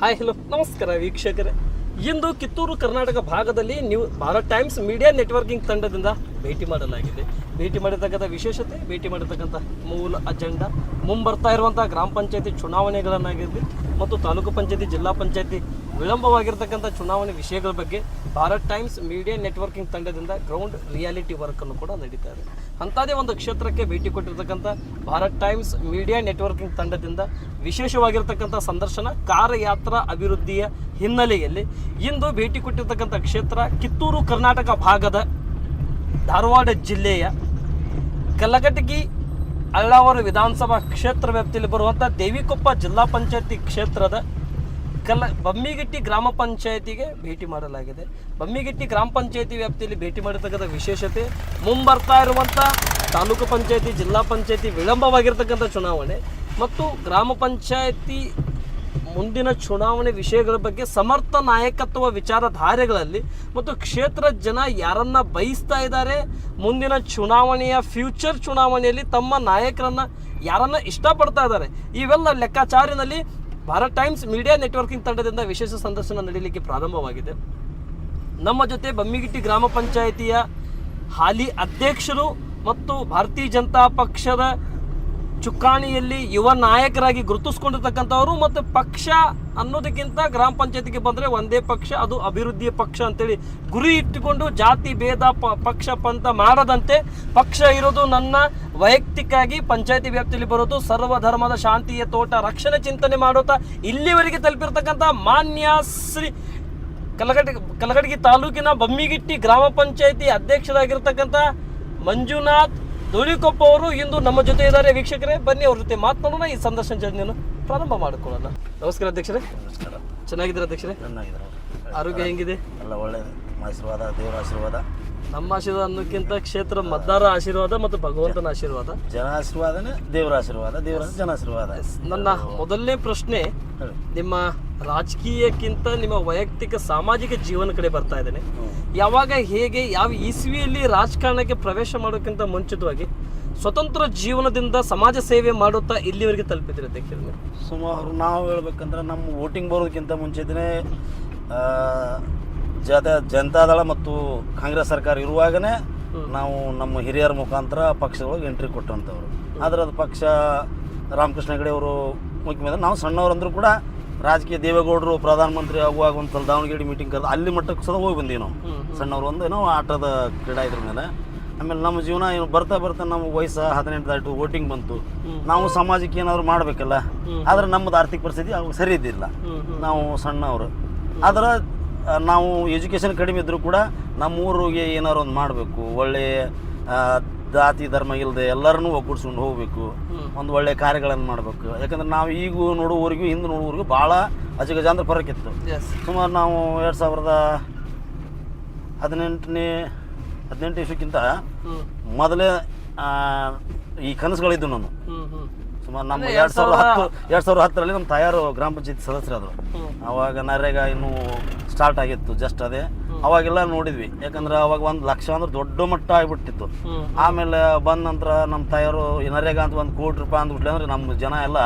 Hi hello ನಮಸ್ಕಾರ ವೀಕ್ಷಕರೇ. ಇಂದು ಕಿತ್ತೂರು ಕರ್ನಾಟಕ ಭಾಗದಲ್ಲಿ ಭಾರತ್ ಟೈಮ್ಸ್ ಮೀಡಿಯಾ ನೆಟ್ವರ್ಕಿಂಗ್ ತಂಡದಿಂದ ಭೇಟಿ ಮಾಡಲಾಗಿದೆ. ಭೇಟಿ ಮಾಡಿರ್ತಕ್ಕಂಥ ವಿಶೇಷತೆ, ಭೇಟಿ ಮಾಡಿರ್ತಕ್ಕಂಥ ಮೂಲ ಅಜೆಂಡಾ, ಮುಂಬರ್ತಾ ಇರುವಂಥ ಗ್ರಾಮ ಪಂಚಾಯತಿ ಚುನಾವಣೆಗಳನ್ನಾಗಿರಲಿ ಮತ್ತು ತಾಲೂಕು ಪಂಚಾಯತಿ, ಜಿಲ್ಲಾ ಪಂಚಾಯತಿ ವಿಳಂಬವಾಗಿರ್ತಕ್ಕಂಥ ಚುನಾವಣೆ ವಿಷಯಗಳ ಬಗ್ಗೆ ಭಾರತ್ ಟೈಮ್ಸ್ ಮೀಡಿಯಾ ನೆಟ್ವರ್ಕಿಂಗ್ ತಂಡದಿಂದ ಗ್ರೌಂಡ್ ರಿಯಾಲಿಟಿ ವರ್ಕನ್ನು ಕೂಡ ನಡೀತಾ ಇದೆ. ಅಂಥದ್ದೇ ಒಂದು ಕ್ಷೇತ್ರಕ್ಕೆ ಭೇಟಿ ಕೊಟ್ಟಿರ್ತಕ್ಕಂಥ ಭಾರತ್ ಟೈಮ್ಸ್ ಮೀಡಿಯಾ ನೆಟ್ವರ್ಕಿಂಗ್ ತಂಡದಿಂದ ವಿಶೇಷವಾಗಿರ್ತಕ್ಕಂಥ ಸಂದರ್ಶನ ಕಾರ್ಯಯಾತ್ರಾ ಅಭಿವೃದ್ಧಿಯ ಹಿನ್ನೆಲೆಯಲ್ಲಿ ಇಂದು ಭೇಟಿ ಕೊಟ್ಟಿರ್ತಕ್ಕಂಥ ಕ್ಷೇತ್ರ ಕಿತ್ತೂರು ಕರ್ನಾಟಕ ಭಾಗದ ಧಾರವಾಡ ಜಿಲ್ಲೆಯ ಕಲಘಟಗಿ ಅಳ್ಳಾವರ ವಿಧಾನಸಭಾ ಕ್ಷೇತ್ರ ವ್ಯಾಪ್ತಿಯಲ್ಲಿ ಬರುವಂಥ ದೇವಿಕೊಪ್ಪ ಜಿಲ್ಲಾ ಪಂಚಾಯತಿ ಕ್ಷೇತ್ರದ ಬಮ್ಮಿಗಿಟ್ಟಿ ಗ್ರಾಮ ಪಂಚಾಯತಿಗೆ ಭೇಟಿ ಮಾಡಲಾಗಿದೆ. ಬಮ್ಮಿಗಿಟ್ಟಿ ಗ್ರಾಮ ಪಂಚಾಯತಿ ವ್ಯಾಪ್ತಿಯಲ್ಲಿ ಭೇಟಿ ಮಾಡಿರ್ತಕ್ಕಂಥ ವಿಶೇಷತೆ, ಮುಂಬರ್ತಾ ಇರುವಂಥ ತಾಲೂಕು ಪಂಚಾಯತಿ, ಜಿಲ್ಲಾ ಪಂಚಾಯತಿ ವಿಳಂಬವಾಗಿರ್ತಕ್ಕಂಥ ಚುನಾವಣೆ ಮತ್ತು ಗ್ರಾಮ ಪಂಚಾಯತಿ ಮುಂದಿನ ಚುನಾವಣೆ ವಿಷಯಗಳ ಬಗ್ಗೆ ಸಮರ್ಥ ನಾಯಕತ್ವ ವಿಚಾರಧಾರೆಗಳಲ್ಲಿ ಮತ್ತು ಕ್ಷೇತ್ರ ಜನ ಯಾರನ್ನ ಬಯಸ್ತಾ ಇದ್ದಾರೆ, ಮುಂದಿನ ಚುನಾವಣೆಯ ಫ್ಯೂಚರ್ ಚುನಾವಣೆಯಲ್ಲಿ ತಮ್ಮ ನಾಯಕರನ್ನ ಯಾರನ್ನ ಇಷ್ಟಪಡ್ತಾ ಇದ್ದಾರೆ, ಇವೆಲ್ಲ ಲೆಕ್ಕಾಚಾರಿನಲ್ಲಿ ಭಾರತ್ ಟೈಮ್ಸ್ ಮೀಡಿಯಾ ನೆಟ್ವರ್ಕಿಂಗ್ ತಂಡದಿಂದ ವಿಶೇಷ ಸಂದರ್ಶನ ನಡೆಯಲಿಕ್ಕೆ ಪ್ರಾರಂಭವಾಗಿದೆ. ನಮ್ಮ ಜೊತೆ ಬಮ್ಮಿಗಿಟ್ಟಿ ಗ್ರಾಮ ಪಂಚಾಯಿತಿಯ ಹಾಲಿ ಅಧ್ಯಕ್ಷರು ಮತ್ತು ಭಾರತೀಯ ಜನತಾ ಪಕ್ಷದ ಚುಕ್ಕಾಣಿಯಲ್ಲಿ ಯುವ ನಾಯಕರಾಗಿ ಗುರುತಿಸ್ಕೊಂಡಿರ್ತಕ್ಕಂಥವರು ಮತ್ತು ಪಕ್ಷ ಅನ್ನೋದಕ್ಕಿಂತ ಗ್ರಾಮ ಪಂಚಾಯತಿಗೆ ಬಂದರೆ ಒಂದೇ ಪಕ್ಷ, ಅದು ಅಭಿವೃದ್ಧಿಯ ಪಕ್ಷ ಅಂತೇಳಿ ಗುರಿ ಇಟ್ಟುಕೊಂಡು ಜಾತಿ ಭೇದ ಪಕ್ಷ ಪಂಥ ಮಾಡದಂತೆ ಪಕ್ಷ ಇರೋದು ನನ್ನ ವೈಯಕ್ತಿಕವಾಗಿ ಪಂಚಾಯತಿ ವ್ಯಾಪ್ತಿಯಲ್ಲಿ ಬರೋದು ಸರ್ವಧರ್ಮದ ಶಾಂತಿಯ ತೋಟ ರಕ್ಷಣೆ ಚಿಂತನೆ ಮಾಡೋತಾ ಇಲ್ಲಿವರೆಗೆ ತಲುಪಿರ್ತಕ್ಕಂಥ ಮಾನ್ಯ ಶ್ರೀ ಕಲಘಟಗಿ ತಾಲೂಕಿನ ಬಮ್ಮಿಗಿಟ್ಟಿ ಗ್ರಾಮ ಪಂಚಾಯತಿ ಅಧ್ಯಕ್ಷರಾಗಿರ್ತಕ್ಕಂಥ ಮಂಜುನಾಥ್ ದೋಳಿಕೊಪ್ಪ ಅವರು ಇಂದು ನಮ್ಮ ಜೊತೆ ಇದ್ದಾರೆ. ವೀಕ್ಷಕರೇ, ಬನ್ನಿ ಅವ್ರ ಜೊತೆ ಮಾತನಾಡೋಣ, ಈ ಸಂದರ್ಶನ ಜರ್ನಿಯನ್ನು ಪ್ರಾರಂಭ ಮಾಡಿಕೊಳ್ಳೋಣ. ನಮಸ್ಕಾರ ಅಧ್ಯಕ್ಷರೇ. ನಮಸ್ಕಾರ. ಚೆನ್ನಾಗಿದ್ದೀರಾ ಅಧ್ಯಕ್ಷರೇ? ಚೆನ್ನಾಗಿದ್ದಾರೆ. ಆರೋಗ್ಯ ಹೆಂಗಿದೆ? ಎಲ್ಲ ಒಳ್ಳೆಯದು. ಆಶೀರ್ವಾದ, ದೇವರ ಆಶೀರ್ವಾದ. ನಮ್ಮ ಆಶೀರ್ವಾದ ಅನ್ನೋಕ್ಕಿಂತ ಕ್ಷೇತ್ರ ಮತದಾರ ಆಶೀರ್ವಾದ ಮತ್ತು ಭಗವಂತನ ಆಶೀರ್ವಾದ. ಜನ ಆಶೀರ್ವಾದನೇ ದೇವರ ಆಶೀರ್ವಾದ, ದೇವರ ಜನ ಆಶೀರ್ವಾದ. ನನ್ನ ಮೊದಲನೇ ಪ್ರಶ್ನೆ ನಿಮ್ಮ ರಾಜಕೀಯಕ್ಕಿಂತ ನಿಮ್ಮ ವೈಯಕ್ತಿಕ ಸಾಮಾಜಿಕ ಜೀವನ ಕಡೆ ಬರ್ತಾ ಇದ್ದೇನೆ. ಯಾವಾಗ, ಹೇಗೆ, ಯಾವ ಇಸ್ವಿಯಲ್ಲಿ ರಾಜಕಾರಣಕ್ಕೆ ಪ್ರವೇಶ ಮಾಡೋಕ್ಕಿಂತ ಮುಂಚಿತವಾಗಿ ಸ್ವತಂತ್ರ ಜೀವನದಿಂದ ಸಮಾಜ ಸೇವೆ ಮಾಡುತ್ತಾ ಇಲ್ಲಿವರೆಗೆ ತಲುಪಿದ್ರಿ ಅಧ್ಯಕ್ಷರೇ? ಸುಮಾರು ನಾವು ಹೇಳ್ಬೇಕಂದ್ರೆ ನಮ್ಮ ವೋಟಿಂಗ್ ಬರೋದಕ್ಕಿಂತ ಮುಂಚೆನೇ ಜನತಾದಳ ಮತ್ತು ಕಾಂಗ್ರೆಸ್ ಸರ್ಕಾರ ಇರುವಾಗನೇ ನಾವು ನಮ್ಮ ಹಿರಿಯರ ಮುಖಾಂತರ ಪಕ್ಷದೊಳಗೆ ಎಂಟ್ರಿ ಕೊಟ್ಟಂಥವ್ರು. ಆದರೆ ಅದು ಪಕ್ಷ ರಾಮಕೃಷ್ಣ ಹೆಗಡೆ ಅವರು ಮುಖ್ಯಮಂತ್ರಿ, ನಾವು ಸಣ್ಣವರಂದ್ರೂ ಕೂಡ ರಾಜಕೀಯ ದೇವೇಗೌಡರು ಪ್ರಧಾನಮಂತ್ರಿ ಆಗುವಾಗ ಒಂದು ಸಲ ದಾವಣಗೆರೆ ಮೀಟಿಂಗ್ ಕರೆದು ಅಲ್ಲಿ ಮಟ್ಟಕ್ಕೆ ಸಹ ಹೋಗಿ ಬಂದೀವಿ ನಾವು ಸಣ್ಣವರು. ಒಂದು ಏನೋ ಆಟದ ಕ್ರೀಡಾ ಇದ್ರ ಮೇಲೆ. ಆಮೇಲೆ ನಮ್ಮ ಜೀವನ ಏನು ಬರ್ತಾ ಬರ್ತಾ ನಮ್ಮ ವಯಸ್ಸು 18 ದಾಟು, ವೋಟಿಂಗ್ ಬಂತು. ನಾವು ಸಮಾಜಕ್ಕೆ ಏನಾದ್ರು ಮಾಡಬೇಕಲ್ಲ, ಆದರೆ ನಮ್ಮದು ಆರ್ಥಿಕ ಪರಿಸ್ಥಿತಿ ಅವಾಗ ಸರಿ ಇದ್ದಿಲ್ಲ, ನಾವು ಸಣ್ಣವರು. ಆದರೆ ನಾವು ಎಜುಕೇಷನ್ ಕಡಿಮೆ ಇದ್ದರೂ ಕೂಡ ನಮ್ಮೂರಿಗೆ ಏನಾರು ಒಂದು ಮಾಡಬೇಕು, ಒಳ್ಳೆಯ ಜಾತಿ ಧರ್ಮ ಇಲ್ಲದೆ ಎಲ್ಲರನ್ನೂ ಒಗ್ಗೂಡಿಸ್ಕೊಂಡು ಹೋಗಬೇಕು, ಒಂದು ಒಳ್ಳೆಯ ಕಾರ್ಯಗಳನ್ನು ಮಾಡಬೇಕು. ಯಾಕಂದ್ರೆ ನಾವು ಈಗ ನೋಡುವವರೆಗೂ ಹಿಂದೆ ನೋಡುವವರೆಗೂ ಭಾಳ ಅಜಗಜಾಂತರ ಫರಕ್ ಇತ್ತು. ಸುಮಾರು ನಾವು 2018 ಇಸ್ವಿಕ್ಕಿಂತ ಮೊದಲೇ ಈ ಕನಸುಗಳಿದ್ದು ನಾನು. ಸುಮಾರು ನಮ್ಮ 2010ರಲ್ಲಿ ನಮ್ಮ ತಾಯಾರು ಗ್ರಾಮ ಪಂಚಾಯತಿ ಸದಸ್ಯರಾದರು. ಆವಾಗ ನರೇಗಾ ಇನ್ನೂ ಸ್ಟಾರ್ಟ್ ಆಗಿತ್ತು, ಜಸ್ಟ್ ಅದೇ. ಅವಾಗೆಲ್ಲ ನೋಡಿದ್ವಿ. ಯಾಕಂದ್ರೆ ಅವಾಗ 1 ಲಕ್ಷ ಅಂದ್ರೆ ದೊಡ್ಡ ಮಟ್ಟ ಆಗಿಬಿಟ್ಟಿತ್ತು. ಆಮೇಲೆ ಬಂದ ನಂತರ ನಮ್ಮ ತಾಯಾರು ನರೇಗಾ ಅಂತ 1 ಕೋಟಿ ರೂಪಾಯಿ ಅಂದ್ಬಿಟ್ಲೆ ಅಂದ್ರೆ ನಮ್ಮ ಜನ ಎಲ್ಲ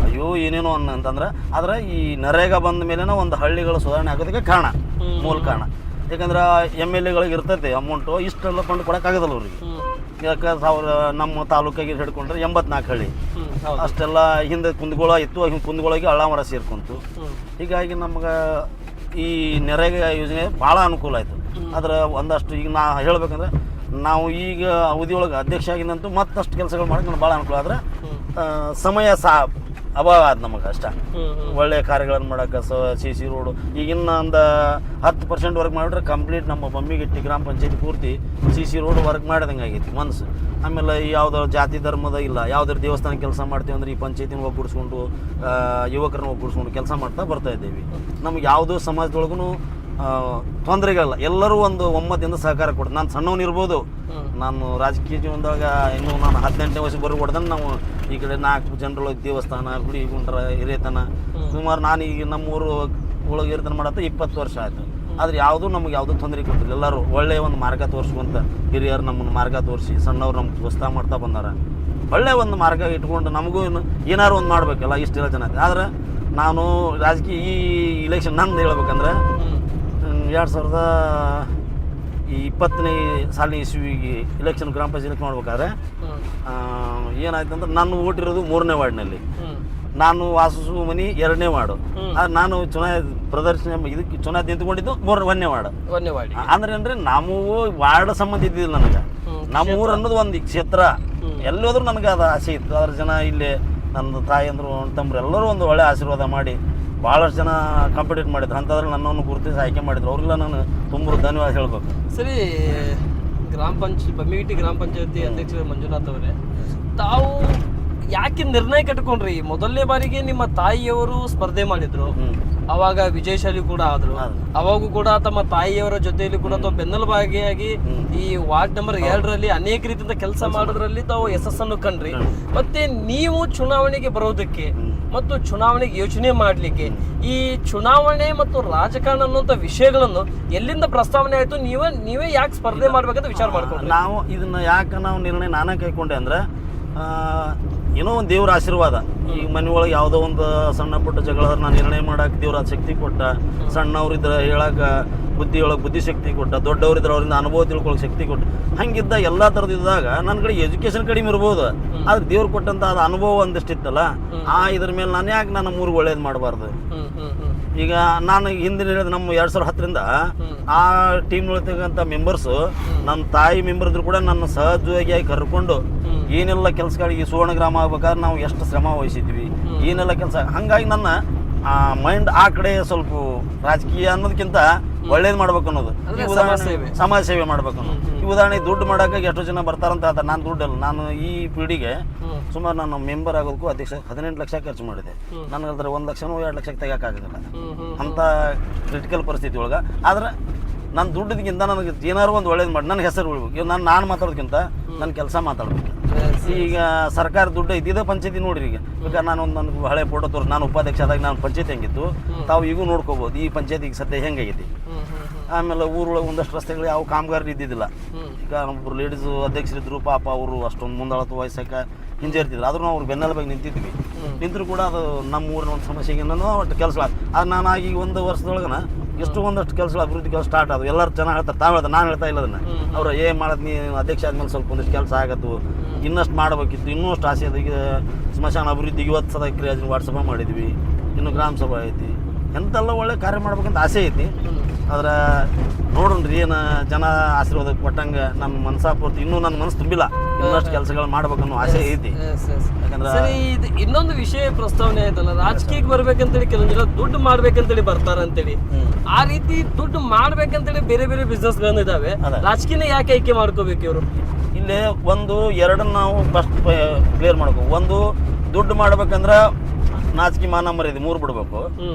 ಅಯ್ಯೋ ಏನೇನೋ ಅಂತಂದ್ರೆ. ಆದರೆ ಈ ನರೇಗಾ ಬಂದ ಮೇಲೇನೋ ಒಂದು ಹಳ್ಳಿಗಳ ಸುಧಾರಣೆ ಆಗೋದಕ್ಕೆ ಕಾರಣ, ಮೂಲ ಕಾರಣ. ಯಾಕಂದ್ರೆ MLAಗಳಿಗೆ ಇರ್ತೈತೆ ಅಮೌಂಟು, ಇಷ್ಟೆಲ್ಲ ಫಂಡ್ ಕೊಡೋಕ್ಕಾಗೋದಲ್ಲ ಅವ್ರಿಗೆ. ಯಾಕಂದ್ರೆ ನಮ್ಮ ತಾಲೂಕಿಗೆ ಹಿಡ್ಕೊಂಡ್ರೆ 84 ಹಳ್ಳಿ ಅಷ್ಟೆಲ್ಲ ಹಿಂದೆ ಕುಂದಗೋಳ ಇತ್ತು. ಕುಂದಗೋಳಿಗೆ ಅಳ್ಳಾಮರ ಸೇರ್ಕೊಂತು. ಹೀಗಾಗಿ ನಮ್ಗೆ ಈ ನರೇಗಾ ಯೋಜನೆ ಭಾಳ ಅನುಕೂಲ ಆಯಿತು. ಆದರೆ ಒಂದಷ್ಟು ಈಗ ನಾ ಹೇಳ್ಬೇಕಂದ್ರೆ ನಾವು ಈಗ ಅವಧಿಯೊಳಗೆ ಅಧ್ಯಕ್ಷ ಆಗಿನಂತೂ ಮತ್ತಷ್ಟು ಕೆಲಸಗಳು ಮಾಡೋಕೆ ನಮ್ಗೆ ಭಾಳ ಅನುಕೂಲ. ಆದರೆ ಸಮಯ ಅಭಾವ ಆದ ನಮಗೆ ಅಷ್ಟ. ಒಳ್ಳೆಯ ಕಾರ್ಯಗಳನ್ನು ಮಾಡೋಕೆ CC ರೋಡು ಈಗಿನ್ನ ಒಂದು 10% ವರ್ಕ್ ಮಾಡಿದ್ರೆ ಕಂಪ್ಲೀಟ್ ನಮ್ಮ ಬಮ್ಮಿಗಿಟ್ಟಿ ಗ್ರಾಮ ಪಂಚಾಯತಿ ಪೂರ್ತಿ CC ರೋಡ್ ವರ್ಕ್ ಮಾಡಿದಂಗೆ ಆಗೈತಿ ಮನಸ್ಸು. ಆಮೇಲೆ ಯಾವುದೋ ಜಾತಿ ಧರ್ಮದ ಇಲ್ಲ, ಯಾವುದಾದ್ರು ದೇವಸ್ಥಾನ ಕೆಲಸ ಮಾಡ್ತೀವಿ ಅಂದ್ರೆ ಈ ಪಂಚಾಯತಿನ ಒಗ್ಗೂಡಿಸ್ಕೊಂಡು ಯುವಕರನ್ನ ಒಗ್ಗೂಡಿಸ್ಕೊಂಡು ಕೆಲಸ ಮಾಡ್ತಾ ಬರ್ತಾ ಇದ್ದೀವಿ. ನಮ್ಗೆ ಯಾವುದೋ ಸಮಾಜದೊಳಗೂ ತೊಂದರೆಗಳಿಲ್ಲ, ಎಲ್ಲರೂ ಒಂದು ಒಮ್ಮತದಿಂದ ಸಹಕಾರ ಕೊಡ್ತಾರೆ. ನಾನು ಸಣ್ಣವನಿರ್ಬೋದು, ನಾನು ರಾಜಕೀಯ ಜೀವನದಾಗ ಇನ್ನೂ ನಾನು 18ನೇ ವಯಸ್ಸಿಗೆ ಬರೋಕೊಡ್ದನ್ನು ನಾವು ಈ ಕಡೆ 4 ಜನರೊಳಗೆ ದೇವಸ್ಥಾನ, ಗುಡಿ, ಗುಂಡ್ರ, ಹಿರೇತನ ಸುಮಾರು ನಾನು ಈಗ ನಮ್ಮೂರು ಒಳಗೆ ಹಿರಿತನ ಮಾಡತ್ತ 20 ವರ್ಷ ಆಯಿತು. ಆದರೆ ಯಾವುದೂ ನಮಗೆ ಯಾವುದೂ ತೊಂದರೆ ಕೊಟ್ಟಿಲ್ಲ. ಎಲ್ಲರೂ ಒಳ್ಳೆಯ ಒಂದು ಮಾರ್ಗ ತೋರಿಸುವಂಥ ಹಿರಿಯರು ನಮ್ಮನ್ನು ಮಾರ್ಗ ತೋರಿಸಿ ಸಣ್ಣವ್ರು ನಮ್ಗೆ ಪ್ರೋತ್ಸಾಹ ಮಾಡ್ತಾ ಬಂದಾರ. ಒಳ್ಳೆಯ ಒಂದು ಮಾರ್ಗ ಇಟ್ಕೊಂಡು ನಮಗೂ ಏನಾರು ಒಂದು ಮಾಡಬೇಕಲ್ಲ ಇಷ್ಟೆಲ್ಲ ಜನ. ಆದರೆ ನಾನು ರಾಜಕೀಯ ಈ ಇಲೆಕ್ಷನ್ ನಂದು ಹೇಳ್ಬೇಕಂದ್ರೆ 2020ನೇ ಸಾಲಿನ ಇಸ್ವಿಗೆ ಇಲೆಕ್ಷನ್ ಗ್ರಾಮ ಪಂಚಾಯತ್ ಇಲೆಕ್ಷನ್ ಮಾಡ್ಬೇಕಾದ್ರೆ ಏನಾಯ್ತು ಅಂದ್ರೆ ನಾನು ಓಟ್ ಇರೋದು 3ನೇ ವಾರ್ಡ್ನಲ್ಲಿ, ನಾನು ವಾಸಿಸುವ ಮನೆ 2ನೇ ವಾರ್ಡು, ನಾನು ಪ್ರದರ್ಶನ ಇದಕ್ಕೆ ಚುನಾವಣೆ ನಿಂತ್ಕೊಂಡಿದ್ದು 1ನೇ ವಾರ್ಡ್. ಅಂದ್ರೆ ಅಂದ್ರೆ ನಾವು ವಾರ್ಡ್ ಸಂಬಂಧ ಇದ್ದಿಲ್ಲ ನನಗೆ, ನಮ್ಮೂರು ಅನ್ನೋದು ಒಂದು ಕ್ಷೇತ್ರ. ಎಲ್ಲಿ ಹೋದ್ರೂ ನನಗೆ ಅದು ಆಸೆ ಇತ್ತು. ಅದ್ರ ಜನ ಇಲ್ಲಿ ನನ್ನ ತಾಯಿ ಅಂದರು ತಮ್ಮರು ಎಲ್ಲರೂ ಒಂದು ಒಳ್ಳೆ ಆಶೀರ್ವಾದ ಮಾಡಿ ಭಾಳಷ್ಟು ಜನ ಕಾಂಪಿಟೇಟ್ ಮಾಡಿದ್ರು. ಅಂಥದ್ರಲ್ಲಿ ನನ್ನನ್ನು ಗುರುತಿಸಿ ಆಯ್ಕೆ ಮಾಡಿದ್ರು. ಅವ್ರಿಗೆಲ್ಲ ನಾನು ತುಂಬ ಧನ್ಯವಾದ ಹೇಳ್ಬೇಕು. ಸರಿ, ಬಮ್ಮಿಗಿಟ್ಟಿ ಗ್ರಾಮ ಪಂಚಾಯತಿ ಅಧ್ಯಕ್ಷರು ಮಂಜುನಾಥ್ ಅವರೇ, ತಾವು ಯಾಕೆ ನಿರ್ಣಯ ಕಟ್ಕೊಂಡ್ರಿ? ಮೊದಲನೇ ಬಾರಿಗೆ ನಿಮ್ಮ ತಾಯಿಯವರು ಸ್ಪರ್ಧೆ ಮಾಡಿದ್ರು, ಅವಾಗ ವಿಜಯಶಾಲಿ ಕೂಡ ಆದ್ರು. ಅವಾಗೂ ಕೂಡ ತಮ್ಮ ತಾಯಿಯವರ ಜೊತೆಯಲ್ಲಿ ಕೂಡ ತಾವು ಬೆನ್ನೆಲುಬಾಗಿಯಾಗಿ ಈ ವಾರ್ಡ್ ನಂಬರ್ 2ರಲ್ಲಿ ಅನೇಕ ರೀತಿಯಿಂದ ಕೆಲಸ ಮಾಡೋದ್ರಲ್ಲಿ ತಾವು ಯಶಸ್ಸನ್ನು ಕಂಡ್ರಿ. ಮತ್ತೆ ನೀವು ಚುನಾವಣೆಗೆ ಬರೋದಕ್ಕೆ ಮತ್ತು ಚುನಾವಣೆಗೆ ಯೋಚನೆ ಮಾಡಲಿಕ್ಕೆ ಈ ಚುನಾವಣೆ ಮತ್ತು ರಾಜಕಾರಣ ಅನ್ನುವಂಥ ವಿಷಯಗಳನ್ನು ಎಲ್ಲಿಂದ ಪ್ರಸ್ತಾವನೆ ಆಯಿತು? ನೀವೇ ಯಾಕೆ ಸ್ಪರ್ಧೆ ಮಾಡ್ಬೇಕಂತ ವಿಚಾರ ಮಾಡ್ಕೊಂಡ್ರಿ? ನಾವು ಇದನ್ನ ಯಾಕೆ ನಾವು ನಿರ್ಣಯ ನಾನೇ ಕೈಕೊಂಡೆ ಅಂದ್ರೆ, ಏನೋ ಒಂದು ದೇವ್ರ ಆಶೀರ್ವಾದ. ಈಗ ಮನೆ ಒಳಗೆ ಯಾವುದೋ ಒಂದು ಸಣ್ಣ ಪುಟ್ಟ ಜಗಳ ನಾನು ನಿರ್ಣಯ ಮಾಡಕ್ಕೆ ದೇವ್ರ ಶಕ್ತಿ ಕೊಟ್ಟ, ಸಣ್ಣವ್ರಿದ್ರೆ ಹೇಳಕ್ಕೆ ಬುದ್ಧಿ ಶಕ್ತಿ ಕೊಟ್ಟ, ದೊಡ್ಡವರಿದ್ರೆ ಅವರಿಂದ ಅನುಭವ ತಿಳ್ಕೊಳ್ಳೋಕೆ ಶಕ್ತಿ ಕೊಟ್ಟ. ಹಂಗಿದ್ದ ಎಲ್ಲ ಥರದ್ದು ಇದ್ದಾಗ ನನ್ನ ಕಡೆ ಎಜುಕೇಷನ್ ಕಡಿಮೆ ಇರ್ಬೋದು, ಆದ್ರೆ ದೇವ್ರು ಕೊಟ್ಟಂತ ಅದು ಅನುಭವ ಒಂದಿಷ್ಟಿತ್ತಲ್ಲ, ಇದ್ರ ಮೇಲೆ ನಾನು ಯಾಕೆ ನನ್ನ ಮೂರು ಒಳ್ಳೇದು ಮಾಡಬಾರ್ದು? ಈಗ ನಾನು ಹಿಂದಿನ ಹೇಳಿದ ನಮ್ಮ 2010ರಿಂದ ಆ ಟೀಮ್ ಒಳತಕ್ಕಂಥ ಮೆಂಬರ್ಸು ನನ್ನ ತಾಯಿ ಮೆಂಬರ್ ಇದ್ರು ಕೂಡ ನನ್ನ ಸಹಜವಾಗಿ ಕರ್ಕೊಂಡು ಏನೆಲ್ಲ ಕೆಲಸಗಳಿಗೆ ಸುವರ್ಣ ಗ್ರಾಮ ಆಗ್ಬೇಕಾದ್ರೆ ನಾವು ಎಷ್ಟು ಶ್ರಮ ವಹಿಸಿದ್ವಿ, ಏನೆಲ್ಲ ಕೆಲಸ. ಹಂಗಾಗಿ ನನ್ನ ಮೈಂಡ್ ಆ ಕಡೆ ಸ್ವಲ್ಪ ರಾಜಕೀಯ ಅನ್ನೋದಕ್ಕಿಂತ ಒಳ್ಳೇದು ಮಾಡ್ಬೇಕು ಅನ್ನೋದು, ಸಮಾಜ ಸೇವೆ ಮಾಡ್ಬೇಕು ಅನ್ನೋದು. ಈ ಉದಾಹರಣೆ ದುಡ್ಡು ಮಾಡೋಕೆ ಎಷ್ಟೋ ಜನ ಬರ್ತಾರಂತ ಹೇಳ್ತಾರೆ. ನಾನು ದುಡ್ಡಲ್ಲ, ನಾನು ಈ ಪೀಳಿಗೆ ಸುಮಾರು ನಾನು ಮೆಂಬರ್ ಆಗೋದಕ್ಕೂ ಅಧ್ಯಕ್ಷ 18 ಲಕ್ಷ ಖರ್ಚು ಮಾಡಿದೆ. ನನಗಲ್ದ್ರೆ 1 ಲಕ್ಷನೋ 2 ಲಕ್ಷಕ್ಕೆ ತೆಗೋಕ್ಕಾಗೋದಿಲ್ಲ ಅಂಥ ಕ್ರಿಟಿಕಲ್ ಪರಿಸ್ಥಿತಿ ಒಳಗೆ. ಆದ್ರೆ ನನ್ನ ದುಡ್ಡಿಗಿಂತ ನನಗೆ ಏನಾದ್ರು ಒಂದು ಒಳ್ಳೇದು ಮಾಡಿ ನನ್ನ ಹೆಸರು ಉಳ್ಬೇಕು. ನಾನು ಮಾತಾಡೋದಕ್ಕಿಂತ ನನ್ನ ಕೆಲಸ ಮಾತಾಡ್ಬೇಕು. ಈಗ ಸರ್ಕಾರ ದುಡ್ಡು ಇದ್ದಿದ್ದೇ ಪಂಚಾಯತಿ ನೋಡ್ರಿ. ಈಗ ಬೇಕಾದ್ರೆ ನಾನು ನನಗೆ ಹಳೆ ಫೋಟೋ ತೋರಿಸಿ ನಾನು ಉಪಾಧ್ಯಕ್ಷ ಆದಾಗ ನಾನು ಪಂಚಾಯತಿ ಹೆಂಗಿತ್ತು ತಾವು ಈಗೂ ನೋಡ್ಕೋಬೋದು. ಈ ಪಂಚಾಯತಿಗೆ ಸದ್ಯ ಹೆಂಗಾಗೈತಿ. ಆಮೇಲೆ ಊರೊಳಗೆ ಒಂದಷ್ಟು ರಸ್ತೆಗಳು ಯಾವ ಕಾಮಗಾರಿ ಇದ್ದಿದ್ದಿಲ್ಲ. ಈಗ ಒಬ್ಬರು ಲೇಡೀಸು ಅಧ್ಯಕ್ಷರಿದ್ರು, ಪಾಪ ಅವರು ಅಷ್ಟೊಂದು ಮುಂದಾಳತ್ತು ವಯಸ್ಸಕ್ಕೆ ಹಿಂಜರಿತಿದ್ರು. ಆದ್ರೂ ನಾವು ಅವ್ರು ಬೆನ್ನೆಲುಬಾಗಿ ನಿಂತಿದ್ವಿ. ನಿಂತರೂ ಕೂಡ ಅದು ನಮ್ಮ ಊರಿನ ಒಂದು ಸಮಸ್ಯೆಗೆ ಒಟ್ಟು ಕೆಲಸ ಅದು ನಾನು ಆಗಿ 1 ವರ್ಷದೊಳಗನ ಎಷ್ಟು ಒಂದಷ್ಟು ಕೆಲಸಗಳು ಅಭಿವೃದ್ಧಿ ಕೆಲಸ ಸ್ಟಾರ್ಟ್ ಆದವು. ಎಲ್ಲರೂ ಚೆನ್ನಾಗಿ ಹೇಳ್ತಾರೆ, ತಾವು ಹೇಳ್ತಾರೆ, ನಾನು ಹೇಳ್ತಾ ಇಲ್ಲ ಅದನ್ನು. ಅವ್ರು ಮಾಡೋದು ನೀ ಅಧ್ಯಕ್ಷ ಆದ್ಮೇಲೆ ಸ್ವಲ್ಪ ಒಂದಿಷ್ಟು ಕೆಲಸ ಆಗತ್ತು, ಇನ್ನಷ್ಟು ಮಾಡಬೇಕಿತ್ತು, ಇನ್ನೂ ಅಷ್ಟು ಆಸೆ ಅದು. ಈಗ ಸ್ಮಶಾನ ಅಭಿವೃದ್ಧಿಗೆ 50 ಸದ ಕ್ರಿಯಾಜ್ ವಾಟ್ಸಪ್ ಮಾಡಿದ್ವಿ, ಇನ್ನು ಗ್ರಾಮ ಸಭಾ ಐತಿ, ಎಂತೆಲ್ಲ ಒಳ್ಳೆ ಕಾರ್ಯ ಮಾಡ್ಬೇಕಂತ ಆಸೆ ಐತಿ. ಆದ್ರೆ ನೋಡೋಣ್ರಿ ಏನು ಜನ ಆಶೀರ್ವಾದ ಕೊಟ್ಟಂಗೆ ನನ್ನ ಮನಸ್ಸಾಪೂರ್ತಿ ಇನ್ನೂ ನನ್ನ ಮನಸ್ಸು ತುಂಬಿಲ್ಲ. ಇನ್ನಷ್ಟು ಕೆಲಸಗಳು ಮಾಡ್ಬೇಕನ್ನೋ ಆಸೆ ಐತಿ. ಯಾಕಂದ್ರೆ ಇನ್ನೊಂದು ವಿಷಯ ಪ್ರಸ್ತಾವನೆ ಆಯ್ತಲ್ಲ, ರಾಜಕೀಯಕ್ಕೆ ಬರ್ಬೇಕಂತೇಳಿ ಕೆಲವೊಂದು ಜನ ದುಡ್ಡು ಮಾಡ್ಬೇಕಂತೇಳಿ ಬರ್ತಾರಂತೇಳಿ. ಆ ರೀತಿ ದುಡ್ಡು ಮಾಡ್ಬೇಕಂತೇಳಿ ಬೇರೆ ಬೇರೆ ಬಿಸ್ನೆಸ್ಗಳನ್ನ ಇದಾವೆ. ರಾಜಕೀಯನ ಯಾಕೆ ಆಯ್ಕೆ ಮಾಡ್ಕೋಬೇಕು ಇವರು? ಇಲ್ಲಿ 1-2 ನಾವು ಫಸ್ಟ್ ಕ್ಲಿಯರ್ ಮಾಡ್ಕೋ. ಒಂದು, ದುಡ್ಡು ಮಾಡ್ಬೇಕಂದ್ರೆ ನಾಚಿಕೆ ಮಾನ ಮರ್ಯಾದೆ 3 ಬಿಡ್ಬೇಕು.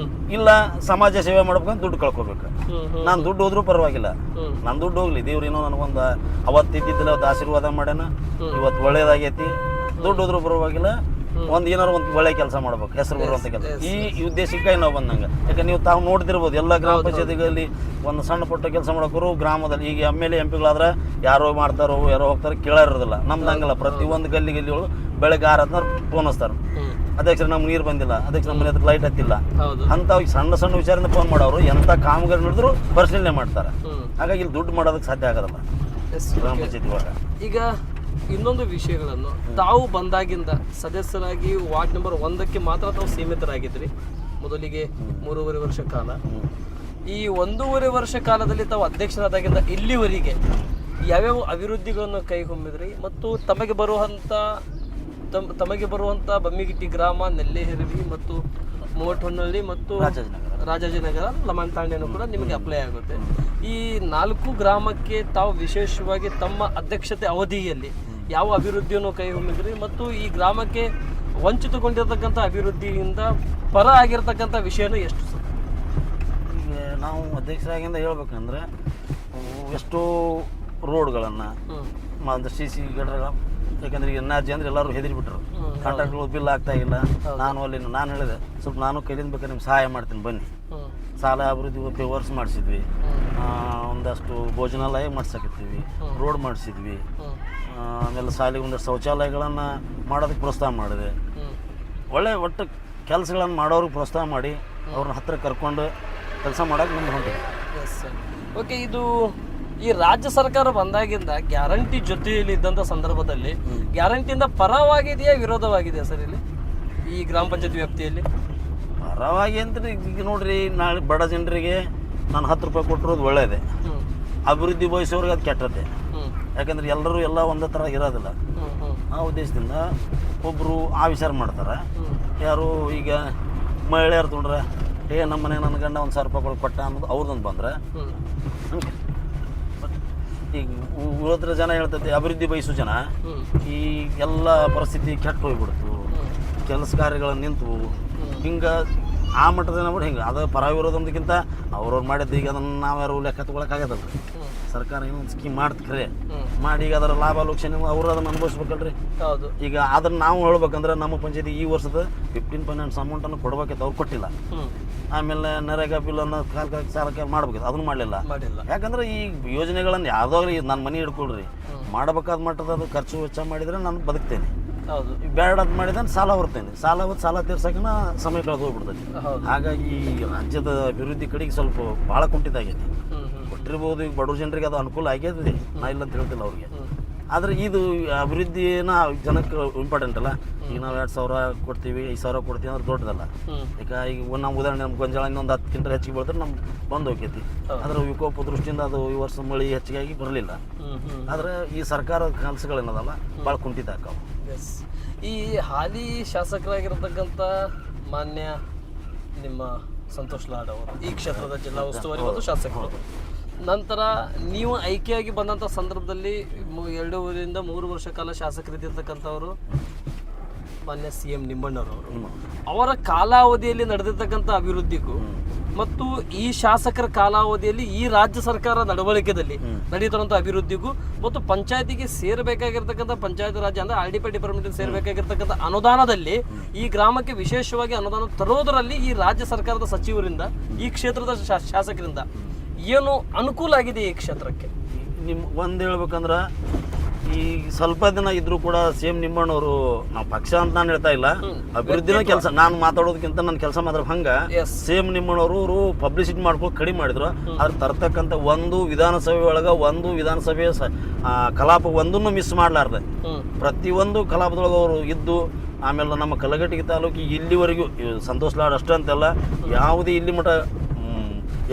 ಇಲ್ಲ ಸಮಾಜ ಸೇವೆ ಮಾಡ್ಬೇಕಂತ ದುಡ್ಡು ಕಳ್ಕೊಬೇಕು. ನಾನು ದುಡ್ಡು ಹೋದ್ರೂ ಪರವಾಗಿಲ್ಲ, ನಾನು ದುಡ್ಡು ಹೋಗ್ಲಿ, ದೇವ್ರೇನೋ ನನಗೊಂದು ಅವತ್ತಿದ್ದಿದ್ದಿಲ್ಲ ಒಂದು ಆಶೀರ್ವಾದ ಮಾಡ್ಯಾನ, ಇವತ್ತು ಒಳ್ಳೇದಾಗೈತಿ. ದುಡ್ಡು ಹೋದ್ರೂ ಪರವಾಗಿಲ್ಲ, ಏನಾರು ಒಂದು ಒಳ್ಳೆ ಕೆಲಸ ಮಾಡ್ಬೇಕು, ಹೆಸರು ಬರುವಂಥ ಕೆಲಸ. ಈ ಉದ್ದೇಶಕ್ಕೆ ನಾವು ಬಂದಂಗೆ. ಯಾಕಂದ್ರೆ ತಾವು ನೋಡ್ತಿರ್ಬೋದು ಎಲ್ಲ ಗ್ರಾಮ ಪಂಚಾಯತಿಗಳಲ್ಲಿ ಒಂದು ಸಣ್ಣ ಪುಟ್ಟ ಕೆಲಸ ಮಾಡೋರು ಗ್ರಾಮದಲ್ಲಿ. ಈಗ MLA MP ಯಾರೋ ಮಾಡ್ತಾರೋ ಯಾರೋ ಹೋಗ್ತಾರೆ, ಕೇಳೋದಿಲ್ಲ. ನಮ್ದು ಹಂಗಲ್ಲ, ಪ್ರತಿಯೊಂದು ಗಲ್ಲಿಗಳು ಬೆಳಗ್ಗೆ 6 ಫೋನ್ ಹಚ್ತಾರೆ, ಅಧ್ಯಕ್ಷರು ನಮ್ಗೆ ನೀರು ಬಂದಿಲ್ಲ, ಅಧ್ಯಕ್ಷರು ನಮ್ಮ ಮನೆ ಹತ್ರ ಲೈಟ್ ಹತ್ತಿಲ್ಲ ಅಂತ. ಸಣ್ಣ ಸಣ್ಣ ವಿಚಾರದಿಂದ ಫೋನ್ ಮಾಡೋರು ಎಂಥ ಕಾಮಗಾರಿ ನೋಡಿದ್ರು ಪರಿಶೀಲನೆ ಮಾಡ್ತಾರೆ. ಹಾಗಾಗಿ ಇಲ್ಲಿ ದುಡ್ಡು ಮಾಡೋದಕ್ಕೆ ಸಾಧ್ಯ ಆಗೋದಲ್ಲ ಗ್ರಾಮ ಪಂಚಾಯತಿ ಒಳಗೆ. ಈಗ ಇನ್ನೊಂದು ವಿಷಯಗಳನ್ನು ತಾವು ಬಂದಾಗಿಂದ ಸದಸ್ಯರಾಗಿ ವಾರ್ಡ್ ನಂಬರ್ 1ಕ್ಕೆ ಮಾತ್ರ ತಾವು ಸೀಮಿತರಾಗಿದ್ರಿ ಮೊದಲಿಗೆ 3.5 ವರ್ಷ ಕಾಲ. ಈ 1.5 ವರ್ಷ ಕಾಲದಲ್ಲಿ ತಾವು ಅಧ್ಯಕ್ಷರಾದಾಗಿಂದ ಇಲ್ಲಿವರೆಗೆ ಯಾವ್ಯಾವ ಅಭಿವೃದ್ಧಿಗಳನ್ನು ಕೈಗೊಂಡಿದ್ರಿ ಮತ್ತು ತಮಗೆ ಬರುವಂಥ ಬಮ್ಮಿಗಿಟ್ಟಿ ಗ್ರಾಮ, ನೆಲ್ಲೆಹಿರವಿ ಮತ್ತು ಮೋಟಹೊನ್ನಳ್ಳಿ ಮತ್ತು ರಾಜಾಜಿನಗರ, ಲಮಾಣ್ ತಾಂಡೆನೂ ಕೂಡ ನಿಮಗೆ ಅಪ್ಲೈ ಆಗುತ್ತೆ. ಈ 4 ಗ್ರಾಮಕ್ಕೆ ತಾವು ವಿಶೇಷವಾಗಿ ತಮ್ಮ ಅಧ್ಯಕ್ಷತೆ ಅವಧಿಯಲ್ಲಿ ಯಾವ ಅಭಿವೃದ್ಧಿಯನ್ನು ಕೈಗೊಂಡಿದ್ರಿ ಮತ್ತು ಈ ಗ್ರಾಮಕ್ಕೆ ವಂಚಿತಗೊಂಡಿರತಕ್ಕಂಥ ಅಭಿವೃದ್ಧಿಯಿಂದ ಪರ ಆಗಿರ್ತಕ್ಕಂಥ ವಿಷಯನೂ ಎಷ್ಟು? ಈಗ ನಾವು ಅಧ್ಯಕ್ಷರಾಗಿಂದ ಹೇಳ್ಬೇಕಂದ್ರೆ ಎಷ್ಟೋ ರೋಡ್ಗಳನ್ನು ಒಂದು CC ಗಟ್ಟರ, ಯಾಕಂದ್ರೆ ಈಗ NRG ಅಂದ್ರೆ ಎಲ್ಲರೂ ಹೆದರಿಬಿಟ್ರು, ಕಾಂಟ್ರಾಕ್ಟ್ಗಳು ಬಿಲ್ ಆಗ್ತಾ ಇಲ್ಲ. ನಾನು ಹೇಳಿದೆ ಸ್ವಲ್ಪ ನಾನು ಕೈಲಿಂದ ಬೇಕಾದ್ರೆ ನಿಮ್ಗೆ ಸಹಾಯ ಮಾಡ್ತೀನಿ ಬನ್ನಿ. ಸಾಲ ಅಭಿವೃದ್ಧಿ ಪೇವರ್ಸ್ ಮಾಡಿಸಿದ್ವಿ, ಒಂದಷ್ಟು ಭೋಜನಾಲಯ ಮಾಡ್ಸಕತ್ತೀವಿ, ರೋಡ್ ಮಾಡಿಸಿದ್ವಿ, ಆಮೇಲೆ ಶಾಲೆಗೆ ಒಂದಷ್ಟು ಶೌಚಾಲಯಗಳನ್ನು ಮಾಡೋದಕ್ಕೆ ಪ್ರೋತ್ಸಾಹ ಮಾಡಿದೆ. ಒಟ್ಟು ಕೆಲಸಗಳನ್ನು ಮಾಡೋರಿಗೆ ಪ್ರೋತ್ಸಾಹ ಮಾಡಿ ಅವ್ರನ್ನ ಹತ್ತಿರ ಕರ್ಕೊಂಡು ಕೆಲಸ ಮಾಡೋಕೆ ನಮ್ಗೆ ಹೊಂಟಿದೆ. Yes sir. ಓಕೆ, ಇದು ಈ ರಾಜ್ಯ ಸರ್ಕಾರ ಬಂದಾಗಿಂದ ಗ್ಯಾರಂಟಿ ಜೊತೆಯಲ್ಲಿ ಇದ್ದಂಥ ಸಂದರ್ಭದಲ್ಲಿ ಗ್ಯಾರಂಟಿಯಿಂದ ಪರವಾಗಿದೆಯಾ ವಿರೋಧವಾಗಿದೆಯಾ ಸರ್ ಇಲ್ಲಿ ಈ ಗ್ರಾಮ ಪಂಚಾಯತ್ ವ್ಯಾಪ್ತಿಯಲ್ಲಿ? ಪರವಾಗಿ ಅಂದ್ರೆ ಈಗ ನೋಡ್ರಿ, ನಾಳೆ ಬಡ ಜನರಿಗೆ ನಾನು 10 ರೂಪಾಯಿ ಕೊಟ್ಟಿರೋದು ಒಳ್ಳೆಯದೇ. ಅಭಿವೃದ್ಧಿ ಬಯಸೋರಿಗೆ ಅದು ಕೆಟ್ಟದ್ದೇ. ಯಾಕಂದ್ರೆ ಎಲ್ಲರೂ ಎಲ್ಲ ಒಂದೇ ಥರ ಇರೋದಿಲ್ಲ. ಆ ಉದ್ದೇಶದಿಂದ ಒಬ್ಬರು ಆ ವಿಚಾರ ಮಾಡ್ತಾರೆ. ಯಾರು ಈಗ ಮಹಿಳೆಯರು ತೊಗೊಂಡ್ರೆ ನಮ್ಮ ಮನೆ ನನ್ನ ಗಂಡ 1,000 ರೂಪಾಯಿ ಕೊಟ್ಟ ಅನ್ನೋದು ಅವ್ರದ್ದೊಂದು ಬಂದರೆ, ಈಗ ಉಳಿದ್ರ ಜನ ಹೇಳ್ತೈತೆ ಅಭಿವೃದ್ಧಿ ಬಯಸೋ ಜನ ಈ ಎಲ್ಲ ಪರಿಸ್ಥಿತಿ ಕೆಟ್ಟು ಹೋಗ್ಬಿಡ್ತು, ಕೆಲಸ ಕಾರ್ಯಗಳನ್ನು ನಿಂತು ಹಿಂಗೆ ಆ ಮಟ್ಟದ ನೋಡಿ ಹಿಂಗೆ ಅದು ಪರ ವಿರೋಧಕ್ಕಿಂತ ಅವ್ರವ್ರು ಮಾಡಿದ್ದು ಈಗ ಅದನ್ನು ನಾವು ಯಾರು ಲೆಕ್ಕ ತಗೊಳಕ್ಕಾಗದಲ್ಲ. ಸರ್ಕಾರ ಏನೋ ಒಂದು ಸ್ಕೀಮ್ ಮಾಡ್ತಾರೆ ಮಾಡಿ ಈಗ ಅದರ ಲಾಭ ಲೋಕ್ಷಣೆ ಅವರು ಅದನ್ನು ಅನುಭವಿಸ್ಬೇಕಲ್ರಿ. ಹೌದು. ಈಗ ಅದನ್ನು ನಾವು ಹೇಳ್ಬೇಕಂದ್ರೆ ನಮ್ಮ ಪಂಚಾಯತಿ ಈ ವರ್ಷದ 15% ಅಮೌಂಟನ್ನು ಕೊಡ್ಬೇಕಿತ್ತು, ಅವ್ರು ಕೊಟ್ಟಿಲ್ಲ. ಆಮೇಲೆ ನರೇಗಾ ಬಿಲ್ಲನ್ನು ಸಾಲಕ್ಕೆ ಮಾಡ್ಬೇಕಿತ್ತು, ಅದನ್ನು ಮಾಡಲಿಲ್ಲ. ಯಾಕಂದ್ರೆ ಈ ಯೋಜನೆಗಳನ್ನು ಯಾವುದಾಗ್ಲಿ ನನ್ನ ಮನೆ ಹಿಡ್ಕೊಳ್ರಿ ಮಾಡಬೇಕಾದ ಮಟ್ಟದ ಅದು ಖರ್ಚು ವೆಚ್ಚ ಮಾಡಿದರೆ ನಾನು ಬದುಕ್ತೇನೆ. ಹೌದು. ಬೇಡ ಅದು ಮಾಡಿದ್ರೆ ಸಾಲ ಹೊರ್ತೇನೆ, ಸಾಲ ತೀರ್ಸೋಕೆ ಸಮಯ ಕಳೆದು ಹೋಗ್ಬಿಡ್ತೈತಿ. ಹಾಗಾಗಿ ರಾಜ್ಯದ ಅಭಿವೃದ್ಧಿ ಕಡೆಗೆ ಸ್ವಲ್ಪ ಭಾಳ ಕುಂಠಿತಾಗೈತಿ. ಕೊಟ್ಟಿರ್ಬೋದು, ಈಗ ಬಡವ್ರ ಜನರಿಗೆ ಅದು ಅನುಕೂಲ ಆಗೈತಿ, ನಾ ಇಲ್ಲ ಅಂತ ಹೇಳ್ತಿಲ್ಲ ಅವ್ರಿಗೆ. ಆದರೆ ಇದು ಅಭಿವೃದ್ಧಿನ ಜನಕ್ಕೆ ಇಂಪಾರ್ಟೆಂಟ್ ಅಲ್ಲ. ಈಗ ನಾವು 2,000 ಕೊಡ್ತೀವಿ, 5,000 ಕೊಡ್ತೀವಿ ಅಂದ್ರೆ ದೊಡ್ಡದಲ್ಲ. ಈಗ ನಮ್ಮ ಉದಾಹರಣೆ ನಮ್ಮ ಗೊಂಜಾಳ ಇನ್ನೊಂದು 10 ಕ್ವಿಂಟಲ್ ಹೆಚ್ಚಿಗೆ ಬೆಳೆದ್ರೆ ನಮ್ಗೆ ಬಂದು ಹೋಗ್ತೈತಿ. ಆದರೆ ವಿಕೋಪ ದೃಷ್ಟಿಯಿಂದ ಅದು ಈ ವರ್ಷ ಮಳೆ ಹೆಚ್ಚಿಗಾಗಿ ಬರಲಿಲ್ಲ. ಆದರೆ ಈ ಸರ್ಕಾರದ ಕೆಲಸಗಳೇನದಲ್ಲ ಭಾಳ ಕುಂಠಿತ ಆಕಾವು. ಎಸ್. ಈ ಹಾಲಿ ಶಾಸಕರಾಗಿರ್ತಕ್ಕಂಥ ಮಾನ್ಯ ನಿಮ್ಮ ಸಂತೋಷ್ ಲಾಡ್ ಅವರು ಈ ಕ್ಷೇತ್ರದ ಜಿಲ್ಲಾ ಉಸ್ತುವಾರಿ ಮತ್ತು ಶಾಸಕರು, ನಂತರ ನೀವು ಆಯ್ಕೆಯಾಗಿ ಬಂದಂಥ ಸಂದರ್ಭದಲ್ಲಿ 2 ರಿಂದ 3 ವರ್ಷ ಕಾಲ ಶಾಸಕರಿದ್ದಿರ್ತಕ್ಕಂಥವರು ಮಾನ್ಯ CM ನಿಂಬಣ್ಣರವರು, ಅವರ ಕಾಲಾವಧಿಯಲ್ಲಿ ನಡೆದಿರ್ತಕ್ಕಂಥ ಅಭಿವೃದ್ಧಿಗೂ ಮತ್ತು ಈ ಶಾಸಕರ ಕಾಲಾವಧಿಯಲ್ಲಿ ಈ ರಾಜ್ಯ ಸರ್ಕಾರ ನಡವಳಿಕೆಯಲ್ಲಿ ನಡೀತಿರುವಂಥ ಅಭಿವೃದ್ಧಿಗೂ ಮತ್ತು ಪಂಚಾಯತಿಗೆ ಸೇರಬೇಕಾಗಿರ್ತಕ್ಕಂಥ ಪಂಚಾಯತ್ ರಾಜ್ ಅಂದರೆ RDP ಡಿಪಾರ್ಟ್ಮೆಂಟ್ಗೆ ಸೇರಬೇಕಾಗಿರ್ತಕ್ಕಂಥ ಅನುದಾನದಲ್ಲಿ ಈ ಗ್ರಾಮಕ್ಕೆ ವಿಶೇಷವಾಗಿ ಅನುದಾನ ತರೋದರಲ್ಲಿ ಈ ರಾಜ್ಯ ಸರ್ಕಾರದ ಸಚಿವರಿಂದ ಈ ಕ್ಷೇತ್ರದ ಶಾಸಕರಿಂದ ಏನು ಅನುಕೂಲ ಆಗಿದೆ ಈ ಕ್ಷೇತ್ರಕ್ಕೆ? ಒಂದು ಹೇಳ್ಬೇಕಂದ್ರೆ ಈ ಸ್ವಲ್ಪ ದಿನ ಇದ್ರೂ ಕೂಡ CM ನಿಂಬಣ್ಣವರು, ನಾವು ಪಕ್ಷ ಅಂತ ನಾನು ಹೇಳ್ತಾ ಇಲ್ಲ, ಅಭಿವೃದ್ಧಿನ ಕೆಲಸ ನಾನು ಮಾತಾಡೋದಕ್ಕಿಂತ ನನ್ನ ಕೆಲಸ ಮಾತ್ರ ಹಂಗೆ CM ನಿಂಬಣ್ಣವರು ಪಬ್ಲಿಸಿಟಿ ಮಾಡ್ಕೊಂಡು ಕಡಿಮೆ ಮಾಡಿದ್ರು. ಅದ್ರ ತರ್ತಕ್ಕಂಥ ಒಂದು ವಿಧಾನಸಭೆ ಒಳಗೆ ಒಂದು ವಿಧಾನಸಭೆಯ ಕಲಾಪ ಒಂದನ್ನು ಮಿಸ್ ಮಾಡಲಾರ್ದೆ ಪ್ರತಿಯೊಂದು ಕಲಾಪದೊಳಗೆ ಅವರು ಇದ್ದು, ಆಮೇಲೆ ನಮ್ಮ ಕಲಘಟಗಿ ತಾಲೂಕಿಗೆ ಇಲ್ಲಿವರೆಗೂ ಸಂತೋಷ್ ಲಾಡ್ ಅಷ್ಟೇ ಅಂತೆಲ್ಲ ಯಾವುದೇ ಇಲ್ಲಿ ಮಟ್ಟ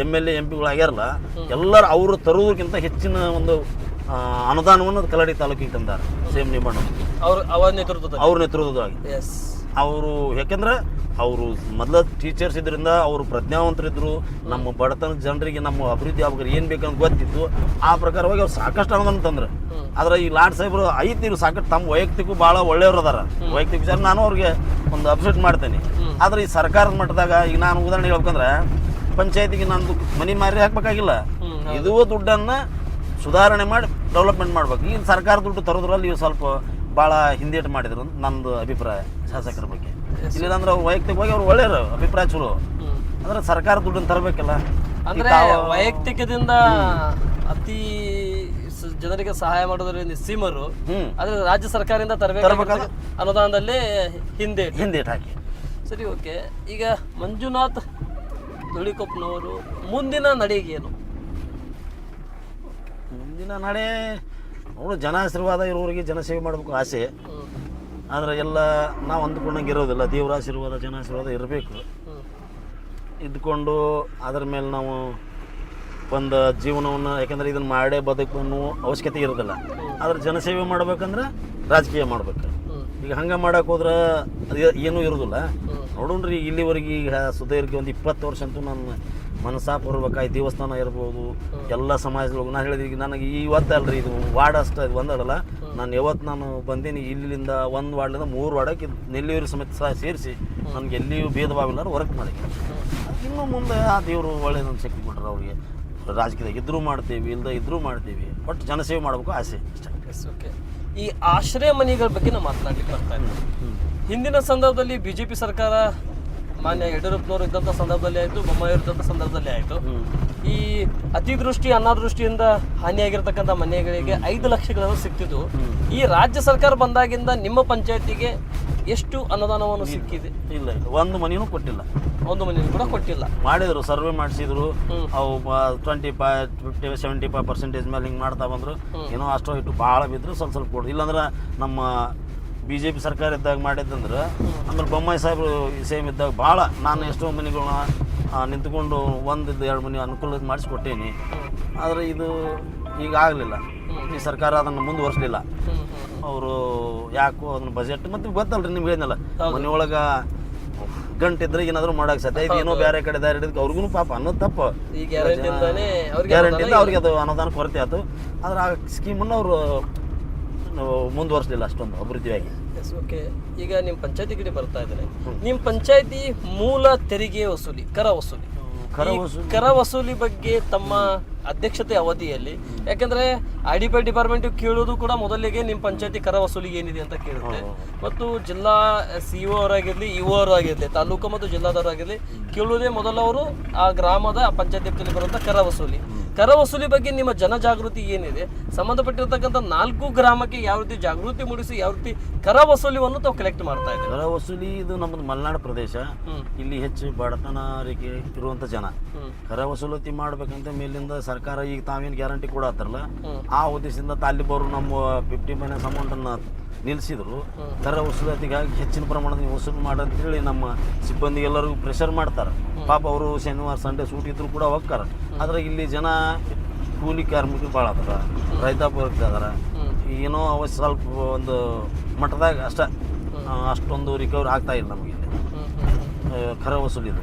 MLA MP ಆಗ್ಯಾರಲ್ಲ, ಎಲ್ಲರೂ ಅವರು ತರುವುದಕ್ಕಿಂತ ಹೆಚ್ಚಿನ ಒಂದು ಅನುದಾನವನ್ನು ಕಲಘಟಗಿ ತಾಲೂಕಿಗೆ ತಂದಾರೆ CM ನಿಂಬಣ್ಣ ಅವ್ರ ನೇತೃತ್ವದಾಗಿ. ಅವರು ಯಾಕೆಂದ್ರೆ ಅವರು ಮೊದಲ ಟೀಚರ್ಸ್ ಇದರಿಂದ ಅವರು ಪ್ರಜ್ಞಾವಂತರಿದ್ದರು. ನಮ್ಮ ಬಡತನ ಜನರಿಗೆ ನಮ್ಮ ಅಭಿವೃದ್ಧಿ ಆಗ್ಬೇಕಾದ್ರೆ ಏನು ಬೇಕಂತ ಗೊತ್ತಿತ್ತು. ಆ ಪ್ರಕಾರವಾಗಿ ಅವ್ರು ಸಾಕಷ್ಟು ಅನುದಾನ ತಂದ್ರೆ. ಆದ್ರೆ ಈ ಲಾಡ್ ಸಾಹೇಬರು ಐತಿ ಸಾಕಷ್ಟು ತಮ್ಮ ವೈಯಕ್ತಿಕ ಭಾಳ ಒಳ್ಳೆಯವರು ಅದಾರ. ವೈಯಕ್ತಿಕ ವಿಚಾರ ನಾನು ಅವ್ರಿಗೆ ಒಂದು ಅಪ್ಸೆಟ್ ಮಾಡ್ತೇನೆ. ಆದ್ರೆ ಈ ಸರ್ಕಾರದ ಮಟ್ಟದಾಗ ಈಗ ನಾನು ಉದಾಹರಣೆ ಹೇಳ್ಬೇಕಂದ್ರೆ ಪಂಚಾಯತಿಗೆ ನಂದು ಮನೆ ಮಾರಿ ಹಾಕ್ಬೇಕಾಗಿಲ್ಲ, ಇದು ದುಡ್ಡನ್ನು ಸುಧಾರಣೆ ಮಾಡಿ ಡೆವಲಪ್ಮೆಂಟ್ ಮಾಡ್ಬೇಕು. ಈಗ ಸರ್ಕಾರ ದುಡ್ಡು ತರೋದ್ರಲ್ಲಿ ಇವು ಸ್ವಲ್ಪ ಭಾಳ ಹಿಂದೇಟು ಮಾಡಿದ್ರು ಅಂತ ನಂದು ಅಭಿಪ್ರಾಯ ಶಾಸಕರ ಬಗ್ಗೆ. ಇಲ್ಲಂದ್ರೆ ಅವ್ರು ವೈಯಕ್ತಿಕವಾಗಿ ಅವ್ರು ಒಳ್ಳೆಯರು, ಅಭಿಪ್ರಾಯ ಚಲೋ. ಅಂದ್ರೆ ಸರ್ಕಾರ ದುಡ್ಡನ್ನು ತರಬೇಕಲ್ಲ. ಅಂದ್ರೆ ವೈಯಕ್ತಿಕದಿಂದ ಅತಿ ಜನರಿಗೆ ಸಹಾಯ ಮಾಡೋದ್ರಿಂದ ಸೀಮರು, ಆದ್ರೆ ರಾಜ್ಯ ಸರ್ಕಾರದಿಂದ ತರಬೇಕಾದ ಅನುದಾನದಲ್ಲಿ ಹಿಂದೇಟು ಹಾಕಿ. ಸರಿ, ಓಕೆ. ಈಗ ಮಂಜುನಾಥ್ ಧುಳಿಕೊಪ್ಪನವರು ಮುಂದಿನ ನಡೆಗೇನು? ಮುಂದಿನ ನಡೆ ಅವರು ಜನಾಶೀರ್ವಾದ ಇರೋರಿಗೆ ಜನಸೇವೆ ಮಾಡಬೇಕು ಆಸೆ. ಆದರೆ ಎಲ್ಲ ನಾವು ಅಂದ್ಕೊಂಡಂಗೆ ಇರೋದಿಲ್ಲ. ದೇವರ ಆಶೀರ್ವಾದ ಜನಾಶೀರ್ವಾದ ಇರಬೇಕು. ಇದ್ಕೊಂಡು ಅದ್ರ ಮೇಲೆ ನಾವು ಒಂದು ಜೀವನವನ್ನು, ಯಾಕಂದರೆ ಇದನ್ನು ಮಾಡೇ ಬದುಕು ಅನ್ನೋ ಅವಶ್ಯಕತೆ ಇರೋದಿಲ್ಲ. ಆದರೆ ಜನಸೇವೆ ಮಾಡ್ಬೇಕಂದ್ರೆ ರಾಜಕೀಯ ಮಾಡ್ಬೇಕು. ಈಗ ಹಂಗೆ ಮಾಡಕ್ಕೆ ಹೋದ್ರೆ ಏನೂ ಇರೋದಿಲ್ಲ. ನೋಡೋಣ್ರಿ, ಇಲ್ಲಿವರೆಗೆ ಈಗ ಸುದೀರ್ಘ ಒಂದು 20 ವರ್ಷ ಅಂತೂ ನನ್ನ ಮನಸ್ಸಾಪೂರ್ವಕ ದೇವಸ್ಥಾನ ಇರ್ಬೋದು, ಎಲ್ಲ ಸಮಾಜದೊಳಗೆ ನಾನು ಹೇಳಿದ್ರೆ ಈಗ ನನಗೆ ಇವತ್ತಲ್ರಿ ಇದು ವಾರ್ಡ್ ಅಷ್ಟು ಅದು ಒಂದಲ್ಲ. ನಾನು ಯಾವತ್ತು ನಾನು ಬಂದೀನಿ ಇಲ್ಲಿಂದ 1 ವಾರ್ಡ್ಲಿಂದ 3 ವಾರ್ಡಕ್ಕೆ ನೆಲ್ಲಿಯೂರು ಸಮೇತ ಸೇರಿಸಿ ನನಗೆ ಎಲ್ಲಿಯೂ ಭೇದ ಭಾವ ಇಲ್ಲಾರು ವರ್ಕ್ ಮಾಡಿ. ಇನ್ನು ಮುಂದೆ ಆ ದೇವರು ಒಳ್ಳೆಯದೊಂದು ಶಕ್ತಿ ಕೊಟ್ಟರೆ ಅವ್ರಿಗೆ. ರಾಜಕೀಯದಾಗ ಇದ್ರೂ ಮಾಡ್ತೀವಿ, ಇಲ್ಲದೆ ಇದ್ರೂ ಮಾಡ್ತೀವಿ, ಒಟ್ಟು ಜನಸೇವೆ ಮಾಡಬೇಕು ಆಸೆ ಇಷ್ಟ. ಓಕೆ. ಈ ಆಶ್ರಯ ಮನೆಗಳ ಬಗ್ಗೆ ನಾವು ಮಾತನಾಡಲಿಕ್ಕೆ ಬರ್ತಾ ಇದ್ದೀವಿ. ಹಿಂದಿನ ಸಂದರ್ಭದಲ್ಲಿ BJP ಸರ್ಕಾರ ಮಾನ್ಯ ಯಡಿಯೂರಪ್ಪನವರು ಇದ್ದಂಥ ಸಂದರ್ಭದಲ್ಲಿ ಆಯಿತು, ಬೊಮ್ಮಾಯಿ ಇದ್ದಂಥ ಸಂದರ್ಭದಲ್ಲಿ ಆಯಿತು, ಈ ಅತಿವೃಷ್ಟಿ ಅನಾವೃಷ್ಟಿಯಿಂದ ಹಾನಿಯಾಗಿರ್ತಕ್ಕಂಥ ಮನೆಗಳಿಗೆ 5 ಲಕ್ಷಗಳನ್ನು ಸಿಗ್ತಿದ್ದು. ಈ ರಾಜ್ಯ ಸರ್ಕಾರ ಬಂದಾಗಿಂದ ನಿಮ್ಮ ಪಂಚಾಯತಿಗೆ ಎಷ್ಟು ಅನುದಾನವನ್ನು ಸಿಕ್ಕಿದೆ? ಇಲ್ಲ ಒಂದು ಮನೆಯೂ ಕೊಟ್ಟಿಲ್ಲ, ಒಂದು ಮನೆ ಕೂಡ ಕೊಟ್ಟಿಲ್ಲ. ಮಾಡಿದ್ರು, ಸರ್ವೆ ಮಾಡಿಸಿದ್ರು, ಅವು 25-75% ಮೇಲೆ ಹಿಂಗೆ ಮಾಡ್ತಾ ಬಂದ್ರು. ಏನೋ ಅಷ್ಟೋ ಇಟ್ಟು ಭಾಳ ಬಿದ್ರು ಸ್ವಲ್ಪ ಸ್ವಲ್ಪ ಕೊಡು. ಇಲ್ಲಾಂದ್ರೆ ನಮ್ಮ BJP ಸರ್ಕಾರ ಇದ್ದಾಗ ಮಾಡಿದ್ದಂದ್ರೆ, ಆಮೇಲೆ ಬೊಮ್ಮಾಯಿ ಸಾಹೇಬರು ಸೇಮ್ ಇದ್ದಾಗ ಭಾಳ ನಾನು ಎಷ್ಟೋ ಮನೆಗಳನ್ನ ನಿಂತ್ಕೊಂಡು 1-2 ಮನೆ ಅನುಕೂಲ ಮಾಡಿಸ್ಕೊಟ್ಟೇನಿ. ಆದರೆ ಇದು ಈಗ ಆಗಲಿಲ್ಲ. ಈ ಸರ್ಕಾರ ಅದನ್ನು ಮುಂದುವರಿಸಲಿಲ್ಲ. ಅವರು ಯಾಕೋ ಅದನ್ನ ಬಜೆಟ್ ಮತ್ತು ಗೊತ್ತಲ್ರಿ ನಿಮ್ಗೆ ಏನಿಲ್ಲ, ಮನೆಯೊಳಗೆ ಗಂಟಿದ್ರೆ ಏನಾದರೂ ಮಾಡೋಕೆ ಸಾಧ್ಯ. ಇದು ಏನೋ ಬೇರೆ ಕಡೆ ದಾರಿ ಹಿಡಿದಕ್ಕೆ ಅವ್ರಿಗೂ ಪಾಪ ಅನ್ನೋದು ತಪ್ಪು. ಗ್ಯಾರಂಟಿಯಿಂದ ಅವ್ರಿಗೆ ಅದು ಅನುದಾನ ಕೊರತೆ ಆಯ್ತು. ಆದ್ರೆ ಆ ಸ್ಕೀಮನ್ನು ಅವರು ಮುಂದುವರಿಸಲಿಲ್ಲ ಅಷ್ಟೊಂದು ಅಭಿವೃದ್ಧಿಯಾಗಿ. ಓಕೆ, ಈಗ ನಿಮ್ಮ ಪಂಚಾಯತಿ ಕಡೆ ಬರ್ತಾ ಇದ್ದಾರೆ. ನಿಮ್ಮ ಪಂಚಾಯತಿ ಮೂಲ ತೆರಿಗೆ ವಸೂಲಿ, ಕರ ವಸೂಲಿ ಬಗ್ಗೆ ತಮ್ಮ ಅಧ್ಯಕ್ಷತೆ ಅವಧಿಯಲ್ಲಿ, ಯಾಕಂದ್ರೆ IDPI ಡಿಪಾರ್ಟ್ಮೆಂಟ್ ಕೇಳೋದು ಕೂಡ ಮೊದಲಿಗೆ ನಿಮ್ಮ ಪಂಚಾಯತಿ ಕರ ವಸೂಲಿಗೆ ಏನಿದೆ ಅಂತ ಕೇಳುತ್ತೆ. ಮತ್ತು ಜಿಲ್ಲಾ CO ಅವರಾಗಿರ್ಲಿ, EO ಅವರಾಗಿರ್ಲಿ, ತಾಲೂಕು ಮತ್ತು ಜಿಲ್ಲಾದವರಾಗಿರ್ಲಿ ಕೇಳುವುದೇ ಮೊದಲವರು ಆ ಗ್ರಾಮದ ಪಂಚಾಯತಿ ವ್ಯಾಪ್ತಿಯಲ್ಲಿ ಬರುವಂಥ ಕರ ವಸೂಲಿ ಬಗ್ಗೆ ನಿಮ್ಮ ಜನಜಾಗೃತಿ ಏನಿದೆ, ಸಂಬಂಧಪಟ್ಟಿರ್ತಕ್ಕಂಥ 4 ಗ್ರಾಮಕ್ಕೆ ಯಾವ ರೀತಿ ಜಾಗೃತಿ ಮೂಡಿಸಿ ಯಾವ ರೀತಿ ಕರ ವಸೂಲಿಯನ್ನು ತಾವು ಕಲೆಕ್ಟ್ ಮಾಡ್ತಾ ಇದ್ದೀವಿ? ಕರ ವಸೂಲಿ ಇದು ನಮ್ಮದು ಮಲೆನಾಡು ಪ್ರದೇಶ, ಇಲ್ಲಿ ಹೆಚ್ಚು ಬಡತನ ರೇಖೆ ಇರುವಂತ ಜನ. ಕರ ವಸೂಲತಿ ಮಾಡ್ಬೇಕಂತ ಮೇಲಿಂದ ಸರ್ಕಾರ ಈಗ ತಾವೇನು ಗ್ಯಾರಂಟಿ ಕೊಡತ್ತಾರಲ್ಲ, ಆ ಉದ್ದೇಶದಿಂದ ತಾಲಿಬಾರು ನಮ್ಮ 50% ಅಮೌಂಟನ್ನು ನಿಲ್ಲಿಸಿದ್ರು. ಕರ ವಸೂಲತಿಗಾಗಿ ಹೆಚ್ಚಿನ ಪ್ರಮಾಣದ ನೀವು ವಸೂಲು ಮಾಡಂತೇಳಿ ನಮ್ಮ ಸಿಬ್ಬಂದಿ ಎಲ್ಲರಿಗೂ ಪ್ರೆಷರ್ ಮಾಡ್ತಾರೆ. ಪಾಪ ಅವರು ಶನಿವಾರ ಸಂಡೇ ಸೂಟಿ ಇದ್ರು ಕೂಡ ಹೋಗ್ತಾರ. ಆದ್ರೆ ಇಲ್ಲಿ ಜನ ಕೂಲಿ ಕಾರ್ಮಿಕರು ಭಾಳ ಅದಾರ, ರೈತಾಪಿ ವರ್ಗ ಅದಾರ. ಏನೋ ಅವ ಸ್ವಲ್ಪ ಒಂದು ಮಟ್ಟದಾಗ ಅಷ್ಟೊಂದು ರಿಕವರಿ ಆಗ್ತಾ ಇಲ್ಲ ನಮಗೆ ಇಲ್ಲಿ ಕರ ವಸೂಲಿದು.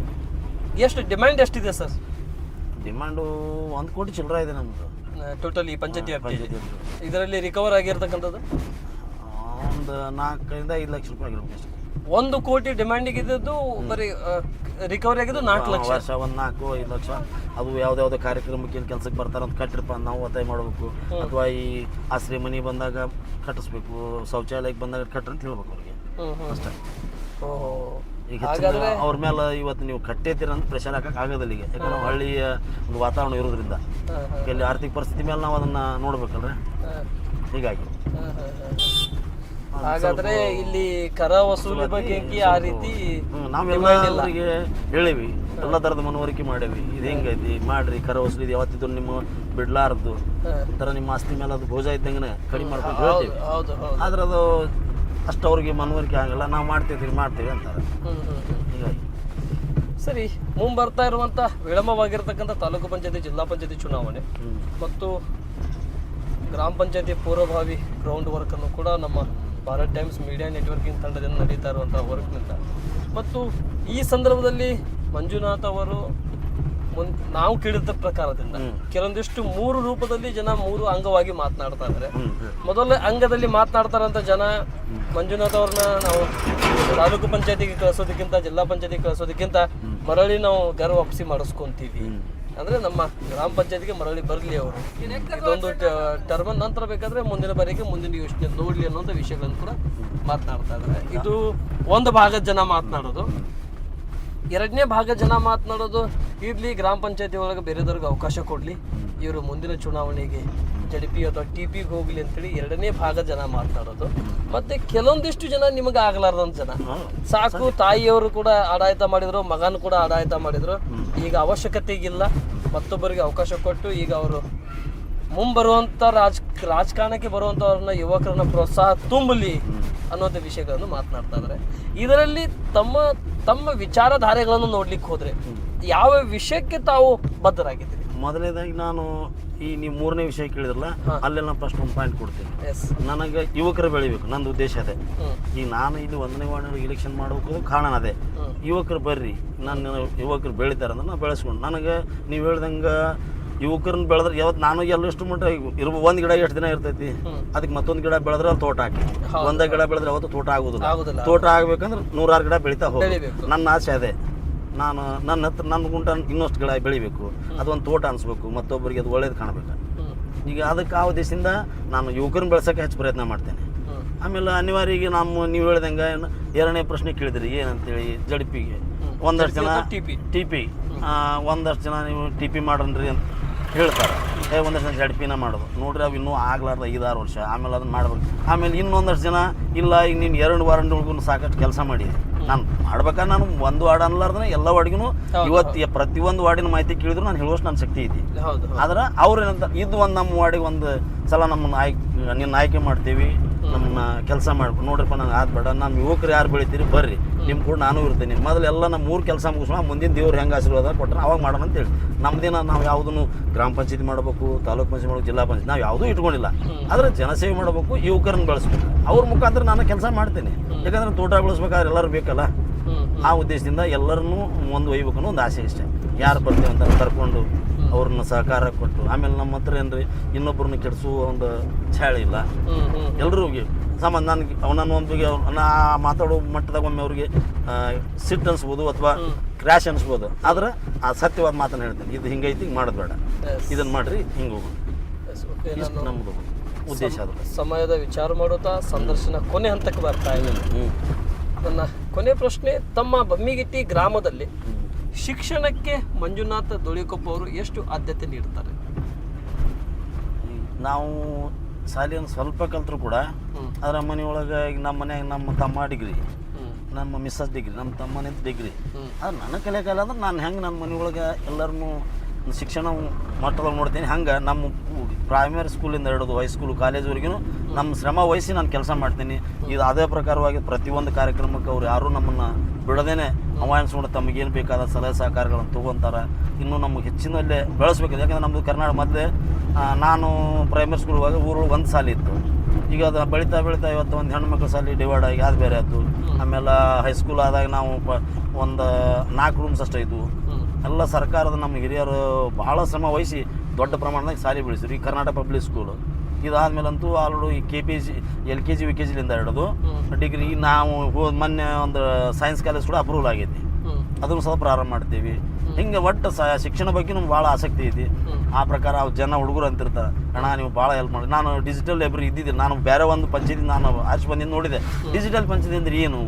ಎಷ್ಟು ಡಿಮ್ಯಾಂಡ್ ಎಷ್ಟಿದೆ ಸರ್? ಡಿಮ್ಯಾಂಡು 1 ಕೋಟಿ ಚಿಲ್ಲರ ಇದೆ ನಮ್ಮದು ಟೋಟಲ್ ಈ ಪಂಚಾಯತಿ ವ್ಯಾಪ್ತಿಯಲ್ಲಿ. ಇದರಲ್ಲಿ ರಿಕವರ್ ಆಗಿರ್ತಕ್ಕಂಥದ್ದು ಒಂದು 4-5 ಲಕ್ಷ ರೂಪಾಯಿ ಆಗಿರ್ಬೇಕು ಅಷ್ಟೇ. 1 ಕೋಟಿ ಡಿಮ್ಯಾಂಡಿಗೆ ಇದ್ದದ್ದು ಬರೀ ರಿಕವರಿ ಆಗಿದ್ದು 4 ಲಕ್ಷ. ವರ್ಷ 4-5 ಲಕ್ಷ. ಅದು ಯಾವುದ್ಯಾವುದೋ ಕಾರ್ಯಕ್ರಮಕ್ಕೆ ಏನು ಕೆಲಸಕ್ಕೆ ಬರ್ತಾರೆ ಅಂತ ಕಟ್ಟಿರಪ್ಪ ನಾವು ಒತ್ತಾಯ ಮಾಡಬೇಕು, ಅಥವಾ ಈ ಆಶ್ರಯ ಮನೆ ಬಂದಾಗ ಕಟ್ಟಿಸ್ಬೇಕು, ಶೌಚಾಲಯಕ್ಕೆ ಬಂದಾಗ ಕಟ್ಟ್ರಿ ಅಂತ ಹೇಳ್ಬೇಕು ಅವ್ರಿಗೆ ಅಷ್ಟೇ. ಈಗ ಅವ್ರ ಮೇಲೆ ಇವತ್ತು ನೀವು ಕಟ್ಟೇತೀರ ಅಂತ ಪ್ರೆಷರ್ ಹಾಕಕ್ಕೆ ಆಗೋದಿಲ್ಲ ಈಗ, ಯಾಕಂದ್ರೆ ನಾವು ಹಳ್ಳಿಯ ಒಂದು ವಾತಾವರಣ ಇರೋದ್ರಿಂದ ಇಲ್ಲಿ ಆರ್ಥಿಕ ಪರಿಸ್ಥಿತಿ ಮೇಲೆ ನಾವು ಅದನ್ನ ನೋಡ್ಬೇಕಲ್ರಿ. ಹೀಗಾಗಿ ಹಾಗಾದ್ರೆ ಇಲ್ಲಿ ಕರ ವಸೂಲಿ ಬಗ್ಗೆ ಆ ರೀತಿ ನಾವೆಲ್ಲರಿಗೆ ಹೇಳಿವಿ, ಎಲ್ಲ ಥರದ ಮನವರಿಕೆ ಮಾಡೇವಿ. ಇದು ಹೆಂಗೈತಿ ಮಾಡ್ರಿ, ಕರ ವಸೂಲಿ ಇದು ಯಾವತ್ತಿದ್ರು ನಿಮ್ಮ ಬಿಡ್ಲಾರ್ದು, ಒಂಥರ ನಿಮ್ಮ ಆಸ್ತಿ ಮೇಲೆ ಅದು ಭೋಜ ಇದ್ದಂಗೆ ಕಡಿಮೆ ಮಾಡ್ಕೊಂಡು ಹೇಳ್ತೀವಿ. ಆದ್ರೆ ಅದು ಅಷ್ಟು ಅವ್ರಿಗೆ ಮನವರಿಕೆ ಆಗಲ್ಲ. ನಾವು ಮಾಡ್ತೀವಿ ಅಂತಾರೆ. ಹೀಗಾಗಿ ಸರಿ, ಮುಂಬರ್ತಾ ಇರುವಂಥ ವಿಳಂಬವಾಗಿರ್ತಕ್ಕಂಥ ತಾಲೂಕು ಪಂಚಾಯತಿ, ಜಿಲ್ಲಾ ಪಂಚಾಯತಿ ಚುನಾವಣೆ ಮತ್ತು ಗ್ರಾಮ ಪಂಚಾಯತಿ ಪೂರ್ವಭಾವಿ ಗ್ರೌಂಡ್ ವರ್ಕನ್ನು ಕೂಡ ನಮ್ಮ ಭಾರತ್ ಟೈಮ್ಸ್ ಮೀಡಿಯಾ ನೆಟ್ವರ್ಕಿಂಗ್ ತಂಡದಿಂದ ನಡೀತಾ ಇರುವಂಥ ವರ್ಕ್ನಿಂದ, ಮತ್ತು ಈ ಸಂದರ್ಭದಲ್ಲಿ ಮಂಜುನಾಥ್ ಅವರು ನಾವು ಕೇಳಿದ ಪ್ರಕಾರದಿಂದ ಕೆಲವೊಂದಿಷ್ಟು 3 ರೂಪದಲ್ಲಿ ಜನ 3 ಅಂಗವಾಗಿ ಮಾತನಾಡ್ತಾ ಇದ್ದಾರೆ. ಮೊದಲ ಅಂಗದಲ್ಲಿ ಮಾತನಾಡ್ತಾರಂತ ಜನ ಮಂಜುನಾಥ್ ಅವ್ರನ್ನ ನಾವು ತಾಲೂಕು ಪಂಚಾಯತಿಗೆ ಕಳಿಸೋದಕ್ಕಿಂತ, ಜಿಲ್ಲಾ ಪಂಚಾಯತಿಗೆ ಕಳಿಸೋದಕ್ಕಿಂತ ಮರಳಿ ನಾವು ಗರ್ವ ವಾಪಸಿ ಮಾಡಿಸ್ಕೊಂತೀವಿ, ಅಂದ್ರೆ ನಮ್ಮ ಗ್ರಾಮ ಪಂಚಾಯತಿಗೆ ಮರಳಿ ಬರಲಿ ಅವರು, ಇದೊಂದು ಟರ್ಮ್ ನಂತರ ಬೇಕಾದ್ರೆ ಮುಂದಿನ ಬಾರಿಗೆ ಮುಂದಿನ ಯೋಚನೆ ನೋಡ್ಲಿ ಅನ್ನೋಂಥ ವಿಷಯಗಳನ್ನು ಕೂಡ ಮಾತನಾಡ್ತಾ ಇದ್ದಾರೆ. ಇದು ಒಂದು ಭಾಗದ ಜನ ಮಾತನಾಡೋದು. ಎರಡನೇ ಭಾಗ ಜನ ಮಾತನಾಡೋದು, ಇರ್ಲಿ ಗ್ರಾಮ ಪಂಚಾಯತಿ ಒಳಗೆ ಬೇರೆದವ್ರಿಗೆ ಅವಕಾಶ ಕೊಡ್ಲಿ, ಇವರು ಮುಂದಿನ ಚುನಾವಣೆಗೆ JDP ಅಥವಾ TPಗೆ ಹೋಗ್ಲಿ ಅಂತೇಳಿ ಎರಡನೇ ಭಾಗ ಜನ ಮಾತನಾಡೋದು. ಮತ್ತೆ ಕೆಲವೊಂದಿಷ್ಟು ಜನ ನಿಮಗೆ ಆಗ್ಲಾರ್ದಂತ ಜನ, ಸಾಕು ತಾಯಿಯವರು ಕೂಡ ಆಡಾಯಿತ ಮಾಡಿದ್ರು, ಮಗನ ಕೂಡ ಆಡಾಯಿತ ಮಾಡಿದ್ರು, ಈಗ ಅವಶ್ಯಕತೆಗಿಲ್ಲ, ಮತ್ತೊಬ್ಬರಿಗೆ ಅವಕಾಶ ಕೊಟ್ಟು ಈಗ ಅವರು ಮುಂಬರುವಂಥ ರಾಜಕಾರಣಕ್ಕೆ ಬರುವಂಥವ್ರನ್ನ, ಯುವಕರನ್ನ ಪ್ರೋತ್ಸಾಹ ತುಂಬಲಿ ಅನ್ನೋಂಥ ವಿಷಯಗಳನ್ನು ಮಾತನಾಡ್ತಾ ಇದ್ದಾರೆ. ಇದರಲ್ಲಿ ತಮ್ಮ ವಿಚಾರಧಾರೆಗಳನ್ನು ನೋಡ್ಲಿಕ್ಕೆ ಹೋದ್ರೆ ಯಾವ ವಿಷಯಕ್ಕೆ ತಾವು ಬದ್ಧರಾಗಿದ್ದೀರಿ? ಮೊದಲನೇದಾಗಿ ನಾನು ಈ ನೀವು 3ನೇ ವಿಷಯ ಕೇಳಿದ್ರಲ್ಲ, ಅಲ್ಲೆಲ್ಲ ಫಸ್ಟ್ ಒಂದು ಪಾಯಿಂಟ್ ಕೊಡ್ತೀನಿ. ನನಗೆ ಯುವಕರು ಬೆಳಿಬೇಕು, ನಂದು ಉದ್ದೇಶ ಅದೇ. ಈಗ ನಾನು ಇಲ್ಲಿ 1ನೇ ವಾರ್ಡ್ನಲ್ಲಿ ಎಲೆಕ್ಷನ್ ಮಾಡಬೇಕು, ಕಾರಣ ಅದೇ. ಯುವಕರು ಬರ್ರಿ, ಯುವಕರು ಬೆಳಿತಾರೆ ಅಂದ್ರೆ ನಾವು ಬೆಳೆಸ್ಕೊಂಡು, ನನಗೆ ನೀವು ಹೇಳ್ದಂಗೆ ಯುವಕರನ್ನ ಬೆಳೆದ್ರೆ ಯಾವತ್ತು ನಾನು ಎಲ್ಲಷ್ಟು ಮಟ್ಟ ಒಂದು ಗಿಡ ಎಷ್ಟು ದಿನ ಇರ್ತೈತಿ, ಅದಕ್ಕೆ ಮತ್ತೊಂದು ಗಿಡ ಬೆಳೆದ್ರೆ ಅಲ್ಲಿ ತೋಟ ಹಾಕಿ, ಒಂದೇ ಗಿಡ ಬೆಳೆದ್ರೆ ಯಾವತ್ತು ತೋಟ ಆಗೋದಿಲ್ಲ. ತೋಟ ಆಗ್ಬೇಕಂದ್ರೆ 100-6 ಗಿಡ ಬೆಳಿತಾ ಹೋಗ್ಬೇಕು. ನನ್ನ ಆಸೆ ಅದೇ. ನಾನು ನನ್ನ ಗುಂಟ ಇನ್ನಷ್ಟು ಗಿಡ ಬೆಳಿಬೇಕು, ಅದೊಂದು ತೋಟ ಅನಿಸ್ಬೇಕು, ಮತ್ತೊಬ್ಬರಿಗೆ ಅದು ಒಳ್ಳೇದು ಕಾಣಬೇಕು. ಈಗ ಅದಕ್ಕೆ ಆ ಉದ್ದೇಶದಿಂದ ನಾನು ಯುವಕರನ್ನ ಬೆಳೆಸೋಕೆ ಹೆಚ್ಚು ಪ್ರಯತ್ನ ಮಾಡ್ತೇನೆ. ಆಮೇಲೆ ಅನಿವಾರ್ಯ ನೀವು ಹೇಳ್ದಂಗೆ 2ನೇ ಪ್ರಶ್ನೆ ಕೇಳಿದ್ರಿ ಏನಂತೇಳಿ, JDPಗೆ ಒಂದಷ್ಟು ಜನ TP ಒಂದಷ್ಟು ಜನ ನೀವು TP ಮಾಡ್ರಿ ಅಂತ ಹೇಳ್ತಾರೆ ಒಂದಷ್ಟು ಜನ ಜಡ್ಪಿನ ಮಾಡೋದು ನೋಡ್ರಿ ಅವು ಇನ್ನೂ ಆಗ್ಲಾರ್ದು 5-6 ವರ್ಷ ಆಮೇಲೆ ಅದನ್ನ ಮಾಡ್ಬೇಕು. ಆಮೇಲೆ ಇನ್ನೊಂದಷ್ಟು ಜನ ಇಲ್ಲ ಈಗ ನೀನು 2 ವಾರಗಳಿಗೂ ಸಾಕಷ್ಟು ಕೆಲಸ ಮಾಡಿದೆ. ನಾನು ಮಾಡ್ಬೇಕಾದ್ರೆ ನಾನು ಒಂದು ವಾರ್ಡ್ ಅನ್ಲಾರ್ದ್ರೆ ಎಲ್ಲ ವಾರ್ಡ್ಗೂ ಇವತ್ತು ಪ್ರತಿಯೊಂದು ವಾರ್ಡಿನ ಮಾಹಿತಿ ಕೇಳಿದ್ರು ನಾನು ಹೇಳುವಷ್ಟು ನನ್ನ ಶಕ್ತಿ ಐತಿ. ಆದ್ರೆ ಅವ್ರೇನಂತ ಇದು ಒಂದು ನಮ್ಮ ವಾರ್ಡಿಗೆ ಒಂದು ಸಲ ನಮ್ಮನ್ನು ನಿನ್ನ ಆಯ್ಕೆ ಮಾಡ್ತೀವಿ, ನಮ್ಮನ್ನ ಕೆಲಸ ಮಾಡ್ಬೇಕು ನೋಡ್ರಿಪ್ಪ ನಂಗೆ ಆದ್ ಬೇಡ, ನಮ್ಮ ಯುವಕರು ಯಾರು ಬೆಳಿತೀರಿ ಬರ್ರಿ ನಿಮ್ಮ ಕೂಡ ನಾನು ಇರ್ತೀನಿ, ಮೊದಲೆಲ್ಲ ನಮ್ಮ 3 ಕೆಲಸ ಮುಗಿಸೋಣ, ಮುಂದಿನ ದೇವ್ರು ಹೆಂಗೆ ಆಶೀರ್ವಾದ ಕೊಟ್ಟರೆ ಅವಾಗ ಮಾಡೋಣ ಅಂತೇಳಿ. ನಮ್ಮದೇನ ನಾವು ಯಾವುದನ್ನು ಗ್ರಾಮ ಪಂಚಾಯತಿ ಮಾಡಬೇಕು, ತಾಲೂಕು ಪಂಚಾಯತಿ ಮಾಡಬೇಕು, ಜಿಲ್ಲಾ ಪಂಚಾಯತಿ ನಾವು ಯಾವುದೂ ಇಟ್ಕೊಂಡಿಲ್ಲ. ಆದರೆ ಜನಸೇವೆ ಮಾಡಬೇಕು, ಯುವಕರನ್ನ ಬೆಳೆಸ್ಬೇಕು, ಅವ್ರ ಮುಖಾಂತರ ನಾನು ಕೆಲಸ ಮಾಡ್ತೀನಿ. ಯಾಕಂದ್ರೆ ತೋಟ ಬೆಳೆಸ್ಬೇಕಾದ್ರೆ ಎಲ್ಲರೂ ಬೇಕಲ್ಲ. ಆ ಉದ್ದೇಶದಿಂದ ಎಲ್ಲರನ್ನೂ ಒಂದು ಒಯ್ಬೇಕು ಅನ್ನೋ ಒಂದು ಆಸೆ ಇಷ್ಟ. ಯಾರು ಬರ್ತೀವಿ ಅಂತ ಕರ್ಕೊಂಡು ಅವ್ರನ್ನ ಸಹಕಾರ ಕೊಟ್ಟು, ಆಮೇಲೆ ನಮ್ಮ ಹತ್ರ ಏನ್ರಿ ಇನ್ನೊಬ್ಬರನ್ನ ಕೆಡಿಸುವ ಒಂದು ಛಾಳಿ ಇಲ್ಲ. ಎಲ್ಲರೂ ಸಾಮಾನ್ಯ ನನಗೆ ಅವನನ್ನು ಒಂದು ನಾ ಮಾತಾಡೋ ಮಟ್ಟದಾಗ ಒಮ್ಮೆ ಅವ್ರಿಗೆ ಸಿಟ್ಟು ಅನ್ಸ್ಬೋದು ಅಥವಾ ಕ್ರ್ಯಾಶ್ ಅನ್ಸ್ಬೋದು. ಆದ್ರೆ ಆ ಸತ್ಯವಾದ ಮಾತನ್ನು ಹೇಳ್ತೀನಿ, ಇದು ಹಿಂಗೈತಿ ಹಿಂಗೆ ಮಾಡೋದು ಬೇಡ, ಇದನ್ನು ಮಾಡ್ರಿ ಹಿಂಗೆ ಹೋಗೋದು. ನಮ್ಮದು ಉದ್ದೇಶ ಅದು. ಸಮಯದ ವಿಚಾರ ಮಾಡುತ್ತಾ ಸಂದರ್ಶನ ಕೊನೆ ಹಂತಕ್ಕೆ ಬರ್ತಾ ಇದೆ. ನನ್ನ ಕೊನೆ ಪ್ರಶ್ನೆ, ತಮ್ಮ ಬಮ್ಮಿಗಿಟ್ಟಿ ಗ್ರಾಮದಲ್ಲಿ ಶಿಕ್ಷಣಕ್ಕೆ ಮಂಜುನಾಥ್ ದೊಳಿಕೊಪ್ಪ ಅವರು ಎಷ್ಟು ಆದ್ಯತೆ ನೀಡ್ತಾರೆ? ನಾವು ಶಾಲೆಯನ್ನು ಸ್ವಲ್ಪ ಕಲ್ತರು ಕೂಡ ಅದರ ಮನೆಯೊಳಗೆ ಈಗ ನಮ್ಮ ಮನ್ಯಾಗ ನಮ್ಮ ತಮ್ಮ ಡಿಗ್ರಿ, ನಮ್ಮ ಮಿಸ್ಸಸ್ ಡಿಗ್ರಿ, ನಮ್ಮ ತಮ್ಮನಿಂದ ಡಿಗ್ರಿ. ಅದು ನನ್ನ ಕಲಿಯೋಕಾಲ ಅಂದ್ರೆ ನಾನು ಹೆಂಗೆ ನನ್ನ ಮನೆಯೊಳಗೆ ಎಲ್ಲರನ್ನೂ ಶಿಕ್ಷಣ ಮಟ್ಟದಲ್ಲಿ ನೋಡ್ತೀನಿ, ಹಂಗೆ ನಮ್ಮ ಪ್ರೈಮರಿ ಸ್ಕೂಲಿಂದ ಹಿಡಿದು ಹೈಸ್ಕೂಲು ಕಾಲೇಜ್ವರೆಗೂ ನಮ್ಮ ಶ್ರಮ ವಹಿಸಿ ನಾನು ಕೆಲಸ ಮಾಡ್ತೀನಿ. ಇದು ಅದೇ ಪ್ರಕಾರವಾಗಿ ಪ್ರತಿಯೊಂದು ಕಾರ್ಯಕ್ರಮಕ್ಕೆ ಅವ್ರು ಯಾರೂ ನಮ್ಮನ್ನು ಬಿಡದೇನೆ ಆಹ್ವಾನಿಸ್ಕೊಂಡು ತಮಗೇನು ಬೇಕಾದ ಸಲಹೆ ಸಹಕಾರಗಳನ್ನು ತೊಗೊತಾರೆ. ಇನ್ನೂ ನಮಗೆ ಹೆಚ್ಚಿನಲ್ಲೇ ಬೆಳೆಸ್ಬೇಕಿದೆ. ಯಾಕಂದರೆ ನಮ್ಮದು ಕರ್ನಾಟಕ ಮೊದಲೇ ನಾನು ಪ್ರೈಮರಿ ಸ್ಕೂಲ್ ಹೋಗಿ ಊರೊಳಗೆ ಒಂದು ಶಾಲೆ ಇತ್ತು. ಈಗ ಅದು ಬೆಳೀತಾ ಇವತ್ತು ಒಂದು ಹೆಣ್ಮಕ್ಳ ಶಾಲೆ ಡಿವೈಡ್ ಆಗಿ ಅದು ಬೇರೆ ಆಯಿತು. ಆಮೇಲೆ ಹೈಸ್ಕೂಲ್ ಆದಾಗ ನಾವು ಒಂದು 4 ರೂಮ್ಸ್ ಅಷ್ಟೇ ಇದ್ವು. ಎಲ್ಲ ಸರ್ಕಾರದ ನಮ್ಮ ಹಿರಿಯರು ಭಾಳ ಶ್ರಮ ವಹಿಸಿ ದೊಡ್ಡ ಪ್ರಮಾಣದಾಗ ಶಾಲೆ ಬೆಳೆಸಿದ್ರು. ಈ ಕರ್ನಾಟಕ ಪಬ್ಲಿಕ್ ಸ್ಕೂಲು ಇದಾದ್ಮೇಲಂತೂ ಆಲ್ರೆಡಿ KPG LKG UKGಲಿಂದ ಹಿಡಿದು ಡಿಗ್ರಿ ನಾವು ಮೊನ್ನೆ ಒಂದು ಸೈನ್ಸ್ ಕಾಲೇಜ್ ಕೂಡ ಅಪ್ರೂವಲ್ ಆಗೈತಿ, ಅದನ್ನು ಸಹ ಪ್ರಾರಂಭ ಮಾಡ್ತೀವಿ. ಹಿಂಗೆ ಒಟ್ಟು ಶಿಕ್ಷಣ ಬಗ್ಗೆ ನಮ್ಗೆ ಭಾಳ ಆಸಕ್ತಿ ಐತಿ. ಆ ಪ್ರಕಾರ ಅವ್ರು ಜನ ಹುಡುಗರು ಅಂತಿರ್ತಾರೆ, ಅಣ್ಣ ನೀವು ಭಾಳ ಹೆಲ್ಪ್ ಮಾಡಿ. ನಾನು ಡಿಜಿಟಲ್ ಲೈಬ್ರರಿ ಇದ್ದಿದ್ದೆ, ನಾನು ಬೇರೆ ಒಂದು ಪಂಚಾಯತಿ ನಾನು ಆಚೆ ಬಂದಿದ್ದು ನೋಡಿದೆ. ಡಿಜಿಟಲ್ ಪಂಚಾಯತಿ ಅಂದ್ರೆ ಏನು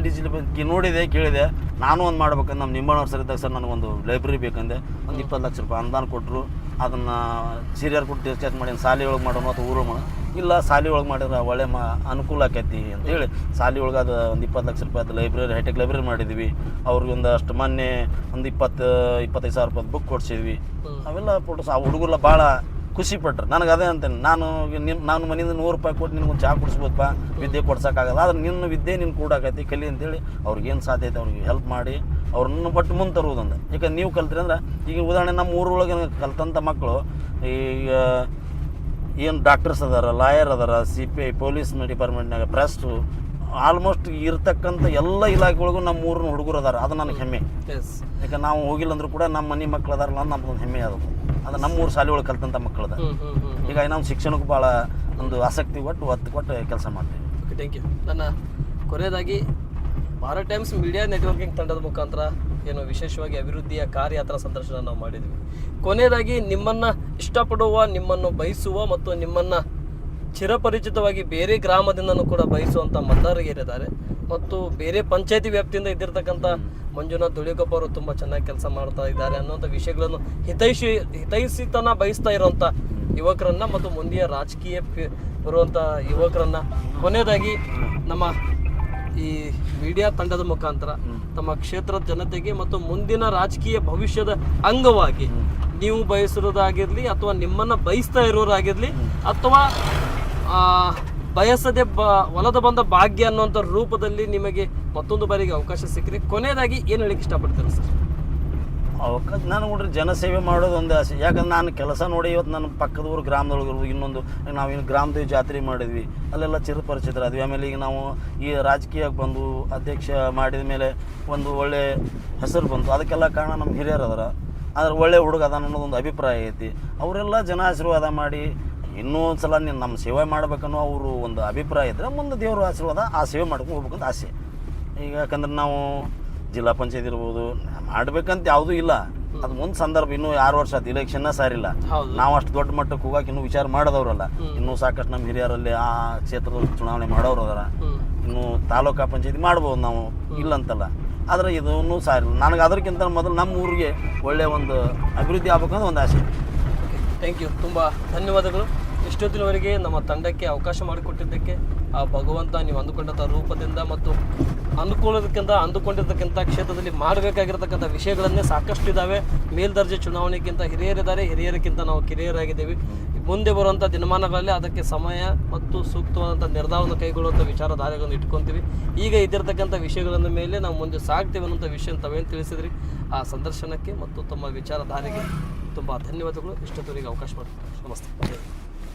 ಡಿಜಿಟಲ್ ಪಂಚಾಯತಿ ನೋಡಿದೆ, ಕೇಳಿದೆ. ನಾನು ಒಂದು ಮಾಡ್ಬೇಕಂದ್ರೆ ನಮ್ಮ ನಿಂಬಣ್ಣವ್ರು ಸರ್ ಇದ್ದಾಗ ಸರ್ ನನಗೊಂದು ಲೈಬ್ರರಿ ಬೇಕಂದೆ. ಒಂದು 20 ಲಕ್ಷ ರೂಪಾಯಿ ಅನುದಾನ ಕೊಟ್ಟರು. ಅದನ್ನು ಸೀರಿಯರ್ ಕೊಟ್ಟು ಡಿಸ್ಚಾರ್ಜ್ ಮಾಡಿ ಶಾಲೆ ಒಳಗೆ ಮಾಡೋಣ ಅಥವಾ ಊರು ಮಾಡೋಣ, ಇಲ್ಲ ಶಾಲೆ ಒಳಗೆ ಮಾಡಿದ್ರೆ ಒಳ್ಳೆ ಅನುಕೂಲ ಆಕೈತಿ ಅಂತೇಳಿ ಶಾಲೆ ಒಳಗೆ ಅದು ಒಂದು 20 ಲಕ್ಷ ರೂಪಾಯಿ ಅದು ಲೈಬ್ರರಿ ಹೈಟೆಕ್ ಲೈಬ್ರರಿ ಮಾಡಿದ್ವಿ. ಅವ್ರಿಗೆ ಒಂದಷ್ಟು ಮೊನ್ನೆ ಒಂದು 20-25 ಸಾವಿರ ರೂಪಾಯಿ ಬುಕ್ ಕೊಡ್ಸಿದ್ವಿ. ಅವೆಲ್ಲ ಫೋಟೋಸ್ ಆ ಹುಡುಗರೆಲ್ಲ ಭಾಳ ಖುಷಿ ಪಟ್ರು. ನನಗೆ ಅದೇ ಅಂತೇನೆ, ನಾನು ಮನೆಯಿಂದ 100 ರೂಪಾಯಿ ಕೊಟ್ಟು ನಿನಗೊಂದು ಚಹಾ ಕುಡಿಸ್ಬೋದಪ್ಪ, ವಿದ್ಯೆ ಕೊಡ್ಸೋಕ್ಕಾಗಲ್ಲ, ಆದ್ರೆ ನಿನ್ನ ವಿದ್ಯೆ ನಿನ್ನ ಕೂಡಾಕೈತಿ ಕಲಿ ಅಂತೇಳಿ ಅವ್ರಿಗೇನು ಸಾಧ್ಯ ಐತೆ ಅವ್ರಿಗೆ ಹೆಲ್ಪ್ ಮಾಡಿ ಅವ್ರನ್ನ ಬಟ್ಟು ಮುಂದೆ ತರುವುದಂದು. ಯಾಕಂದ್ರೆ ನೀವು ಕಲ್ತ್ರಿ ಅಂದ್ರೆ ಈಗ ಉದಾಹರಣೆ ನಮ್ಮ ಊರೊಳಗೆ ಕಲ್ತಂಥ ಮಕ್ಕಳು ಈಗ ಏನು ಡಾಕ್ಟರ್ಸ್ ಅದಾರ, ಲಾಯರ್ ಅದಾರ, CPI ಪೊಲೀಸ್ ಡಿಪಾರ್ಟ್ಮೆಂಟ್ನಾಗ ಪ್ರೆಸ್ಟು ಆಲ್ಮೋಸ್ಟ್ ಇರ್ತಕ್ಕಂಥ ಎಲ್ಲ ಇಲಾಖೆಗಳಿಗೂ ನಮ್ಮ ಊರಿನ ಹುಡುಗರು ಅದಾರ. ಅದು ನನಗೆ ಹೆಮ್ಮೆ. ಯಾಕಂದ್ರೆ ನಾವು ಹೋಗಿಲ್ಲ ಅಂದ್ರೂ ಕೂಡ ನಮ್ಮ ಮನೆ ಮಕ್ಳು ಅದಾರಲ್ಲ ನಮ್ದೊಂದು ಹೆಮ್ಮೆ ಆದದ್ದು. ಅದು ನಮ್ಮ ಊರು ಶಾಲೆ ಒಳಗೆ ಕಲ್ತಂಥ ಮಕ್ಕಳದ. ಈಗ ನಾವು ಶಿಕ್ಷಣಕ್ಕೂ ಭಾಳ ಒಂದು ಆಸಕ್ತಿ ಒತ್ತು ಕೆಲಸ ಮಾಡ್ತೀವಿ. Okay, thank you. ನನ್ನ ಕೊನೆಯದಾಗಿ ಭಾರತ್ ಟೈಮ್ಸ್ ಮೀಡಿಯಾ ನೆಟ್ವರ್ಕಿಂಗ್ ತಂಡದ ಮುಖಾಂತರ ಏನು ವಿಶೇಷವಾಗಿ ಅಭಿವೃದ್ಧಿಯ ಕಾರ್ಯಾತ್ರ ಸಂದರ್ಶನ ನಾವು ಮಾಡಿದ್ವಿ. ಕೊನೆಯದಾಗಿ ನಿಮ್ಮನ್ನು ಇಷ್ಟಪಡುವ, ನಿಮ್ಮನ್ನು ಬಯಸುವ ಮತ್ತು ನಿಮ್ಮನ್ನು ಚಿರಪರಿಚಿತವಾಗಿ ಬೇರೆ ಗ್ರಾಮದಿಂದನೂ ಕೂಡ ಬಯಸುವಂಥ ಮತದಾರರಿದ್ದಾರೆ ಮತ್ತು ಬೇರೆ ಪಂಚಾಯತಿ ವ್ಯಾಪ್ತಿಯಿಂದ ಇದ್ದಿರ್ತಕ್ಕಂಥ ಮಂಜುನಾಥ್ ದೊಳಿಕೊಪ್ಪ ಅವರು ತುಂಬ ಚೆನ್ನಾಗಿ ಕೆಲಸ ಮಾಡ್ತಾ ಇದ್ದಾರೆ ಅನ್ನೋಂಥ ವಿಷಯಗಳನ್ನು ಹಿತೈಷಿತನ ಬಯಸ್ತಾ ಇರುವಂಥ ಯುವಕರನ್ನು ಮತ್ತು ಮುಂದಿನ ರಾಜಕೀಯ ಬರುವಂಥ ಯುವಕರನ್ನು ಕೊನೆಯದಾಗಿ ನಮ್ಮ ಈ ಮೀಡಿಯಾ ತಂಡದ ಮುಖಾಂತರ ತಮ್ಮ ಕ್ಷೇತ್ರದ ಜನತೆಗೆ ಮತ್ತು ಮುಂದಿನ ರಾಜಕೀಯ ಭವಿಷ್ಯದ ಅಂಗವಾಗಿ ನೀವು ಬಯಸಿರೋದಾಗಿರಲಿ ಅಥವಾ ನಿಮ್ಮನ್ನು ಬಯಸ್ತಾ ಇರೋರಾಗಿರಲಿ ಅಥವಾ ಬಯಸದೆ ಹೊಲದ ಬಂದ ಭಾಗ್ಯ ಅನ್ನುವಂಥ ರೂಪದಲ್ಲಿ ನಿಮಗೆ ಮತ್ತೊಂದು ಬಾರಿಗೆ ಅವಕಾಶ ಸಿಕ್ಕರೆ ಕೊನೆಯದಾಗಿ ಏನು ಹೇಳಿಕ್ಕೆ ಇಷ್ಟಪಡ್ತೀರಾ ಸರ್? ಅವಕಾಶ ನಾನು ನೋಡ್ರಿ ಜನಸೇವೆ ಮಾಡೋದು ಒಂದು ಆಸೆ. ಯಾಕಂದ್ರೆ ನಾನು ಕೆಲಸ ನೋಡಿ ಇವತ್ತು ನನ್ನ ಪಕ್ಕದ ಊರು ಗ್ರಾಮದೊಳಗೆ ಇನ್ನೊಂದು ನಾವೇನು ಗ್ರಾಮದೇವಿ ಜಾತ್ರೆ ಮಾಡಿದ್ವಿ, ಅಲ್ಲೆಲ್ಲ ಚಿರಪರಿಚಿತರಾದ್ವಿ. ಆಮೇಲೆ ಈಗ ನಾವು ಈ ರಾಜಕೀಯಕ್ಕೆ ಬಂದು ಅಧ್ಯಕ್ಷ ಮಾಡಿದ ಮೇಲೆ ಒಂದು ಒಳ್ಳೆ ಹೆಸರು ಬಂತು. ಅದಕ್ಕೆಲ್ಲ ಕಾರಣ ನಮ್ಮ ಹಿರಿಯರು ಅದರ, ಆದ್ರೆ ಒಳ್ಳೆ ಹುಡುಗ ಅದ ಅನ್ನೋದೊಂದು ಅಭಿಪ್ರಾಯ ಐತಿ. ಅವರೆಲ್ಲ ಜನ ಆಶೀರ್ವಾದ ಮಾಡಿ ಇನ್ನೂ ಒಂದು ಸಲ ನೀನು ನಮ್ಮ ಸೇವೆ ಮಾಡ್ಬೇಕನ್ನೋ ಅವರು ಒಂದು ಅಭಿಪ್ರಾಯ ಇದ್ದರೆ ಮುಂದೆ ದೇವ್ರ ಆಶೀರ್ವಾದ ಆ ಸೇವೆ ಮಾಡ್ಕೊಂಡು ಹೋಗ್ಬೇಕಂತ ಆಸೆ. ಈಗ ಯಾಕಂದ್ರೆ ನಾವು ಜಿಲ್ಲಾ ಪಂಚಾಯತ್ ಇರ್ಬೋದು ಮಾಡ್ಬೇಕಂತ ಯಾವುದೂ ಇಲ್ಲ. ಅದು ಮುಂದೆ ಸಂದರ್ಭ ಇನ್ನೂ 6 ವರ್ಷ ಆಯ್ತು, ಇಲೆಕ್ಷನ್ನ ಸಾರಿಲ್ಲ. ನಾವು ಅಷ್ಟು ದೊಡ್ಡ ಮಟ್ಟಕ್ಕೆ ಹೋಗಕ್ಕೆ ಇನ್ನೂ ವಿಚಾರ ಮಾಡೋದವ್ರಲ್ಲ. ಇನ್ನೂ ಸಾಕಷ್ಟು ನಮ್ಮ ಹಿರಿಯರಲ್ಲಿ ಆ ಕ್ಷೇತ್ರದಲ್ಲಿ ಚುನಾವಣೆ ಮಾಡೋರು ಅದಾರ. ಇನ್ನು ತಾಲೂಕಾ ಪಂಚಾಯತಿ ಮಾಡ್ಬೋದು ನಾವು, ಇಲ್ಲಂತಲ್ಲ. ಆದರೆ ಇದೂ ಸಾರಿಲ್ಲ. ನನಗೆ ಅದಕ್ಕಿಂತ ಮೊದಲು ನಮ್ಮ ಊರಿಗೆ ಒಳ್ಳೆಯ ಒಂದು ಅಭಿವೃದ್ಧಿ ಆಗ್ಬೇಕಂದ್ರೆ ಒಂದು ಆಸೆ. ಥ್ಯಾಂಕ್ ಯು, ತುಂಬ ಧನ್ಯವಾದಗಳು. ಇಷ್ಟೊತ್ತಿನವರೆಗೆ ನಮ್ಮ ತಂಡಕ್ಕೆ ಅವಕಾಶ ಮಾಡಿಕೊಟ್ಟಿದ್ದಕ್ಕೆ ಆ ಭಗವಂತ ನೀವು ಅಂದುಕೊಂಡಂಥ ರೂಪದಿಂದ ಮತ್ತು ಅಂದುಕೊಂಡಿರ್ತಕ್ಕಂಥ ಕ್ಷೇತ್ರದಲ್ಲಿ ಮಾಡಬೇಕಾಗಿರ್ತಕ್ಕಂಥ ವಿಷಯಗಳನ್ನೇ ಸಾಕಷ್ಟು ಇದ್ದಾವೆ. ಮೇಲ್ದರ್ಜೆ ಚುನಾವಣೆಗಿಂತ ಹಿರಿಯರಿದ್ದಾರೆ, ಹಿರಿಯರಿಗಿಂತ ನಾವು ಕಿರಿಯರಾಗಿದ್ದೇವೆ. ಮುಂದೆ ಬರುವಂಥ ದಿನಮಾನಗಳಲ್ಲಿ ಅದಕ್ಕೆ ಸಮಯ ಮತ್ತು ಸೂಕ್ತವಾದಂಥ ನಿರ್ಧಾರವನ್ನು ಕೈಗೊಳ್ಳುವಂಥ ವಿಚಾರಧಾರೆಗಳನ್ನು ಇಟ್ಕೊತೀವಿ. ಈಗ ಇದ್ದಿರ್ತಕ್ಕಂಥ ವಿಷಯಗಳನ್ನು ಮೇಲೆ ನಾವು ಮುಂದೆ ಸಾಗ್ತೇವೆ ಅನ್ನೋಂಥ ವಿಷಯ ತಾವೇನು ತಿಳಿಸಿದ್ರಿ. ಆ ಸಂದರ್ಶನಕ್ಕೆ ಮತ್ತು ತಮ್ಮ ವಿಚಾರಧಾರೆಗೆ ತುಂಬ ಧನ್ಯವಾದಗಳು. ಇಷ್ಟೊತ್ತವರೆಗೆ ಅವಕಾಶ ಮಾಡಿ ನಮಸ್ತೆ.